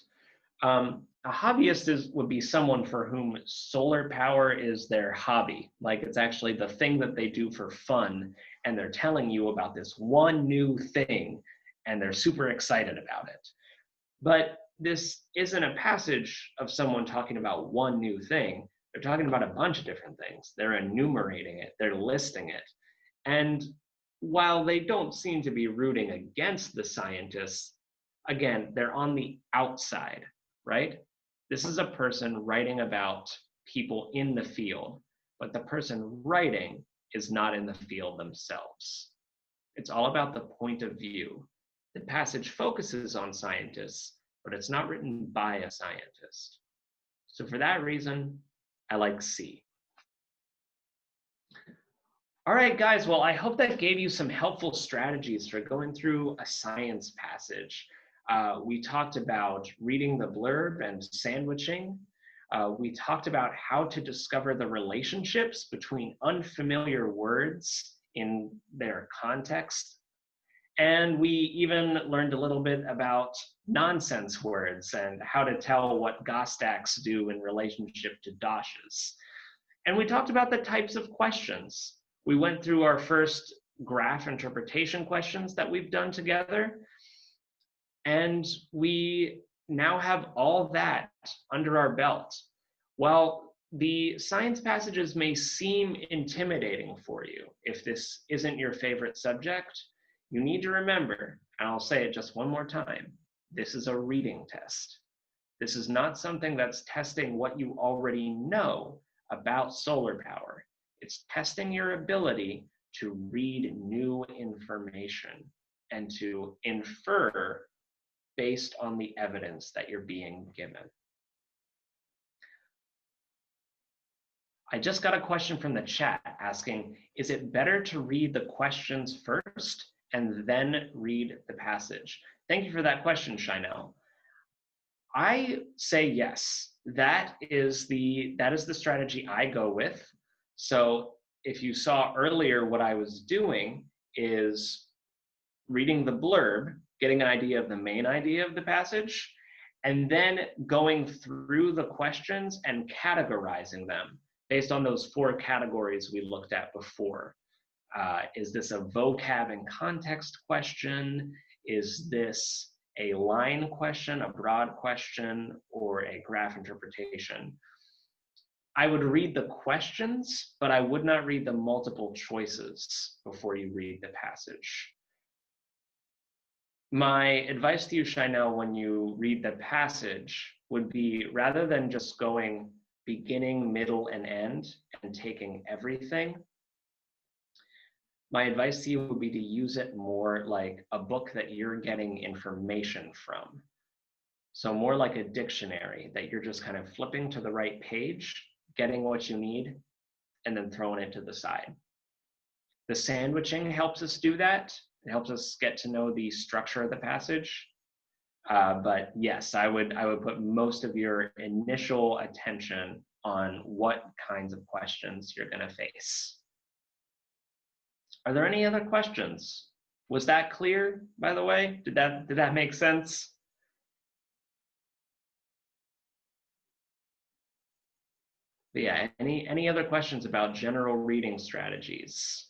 A hobbyist would be someone for whom solar power is their hobby. Like it's actually the thing that they do for fun, and they're telling you about this one new thing, and they're super excited about it. But this isn't a passage of someone talking about one new thing. They're talking about a bunch of different things. They're enumerating it, they're listing it. And while they don't seem to be rooting against the scientists, again, they're on the outside, right? This is a person writing about people in the field, but the person writing is not in the field themselves. It's all about the point of view. The passage focuses on scientists, but it's not written by a scientist. So for that reason, I like C. All right, guys, well, I hope that gave you some helpful strategies for going through a science passage. We talked about reading the blurb and sandwiching. We talked about how to discover the relationships between unfamiliar words in their context. And we even learned a little bit about nonsense words and how to tell what Gostaks do in relationship to doshes. And we talked about the types of questions. We went through our first graph interpretation questions that we've done together. And we now have all that under our belt. While the science passages may seem intimidating for you, if this isn't your favorite subject, you need to remember, and I'll say it just one more time, this is a reading test. This is not something that's testing what you already know about solar power. It's testing your ability to read new information and to infer based on the evidence that you're being given. I just got a question from the chat asking, is it better to read the questions first and then read the passage? Thank you for that question, Shinel. I say yes. That is the strategy I go with. So if you saw earlier, what I was doing is reading the blurb, getting an idea of the main idea of the passage, and then going through the questions and categorizing them based on those 4 categories we looked at before. Is this a vocab and context question? Is this a line question, a broad question, or a graph interpretation? I would read the questions, but I would not read the multiple choices before you read the passage. My advice to you, Shinel, when you read the passage would be, rather than just going beginning, middle, and end and taking everything, my advice to you would be to use it more like a book that you're getting information from. So more like a dictionary that you're just kind of flipping to the right page, getting what you need, and then throwing it to the side. The sandwiching helps us do that. It helps us get to know the structure of the passage. But yes, I would put most of your initial attention on what kinds of questions you're going to face. Are there any other questions? Was that clear, by the way? Did that make sense? But yeah, any other questions about general reading strategies?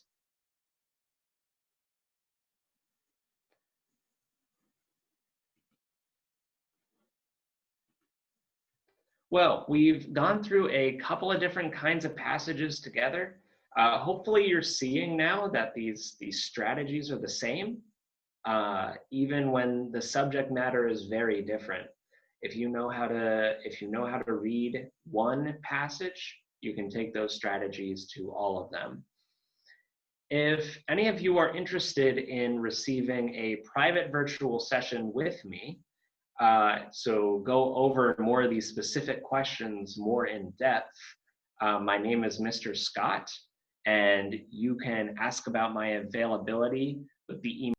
Well, we've gone through a couple of different kinds of passages together. Hopefully you're seeing now that these strategies are the same, even when the subject matter is very different. If you know how to read one passage, you can take those strategies to all of them. If any of you are interested in receiving a private virtual session with me, so go over more of these specific questions more in depth, my name is Mr. Scott, and you can ask about my availability with the email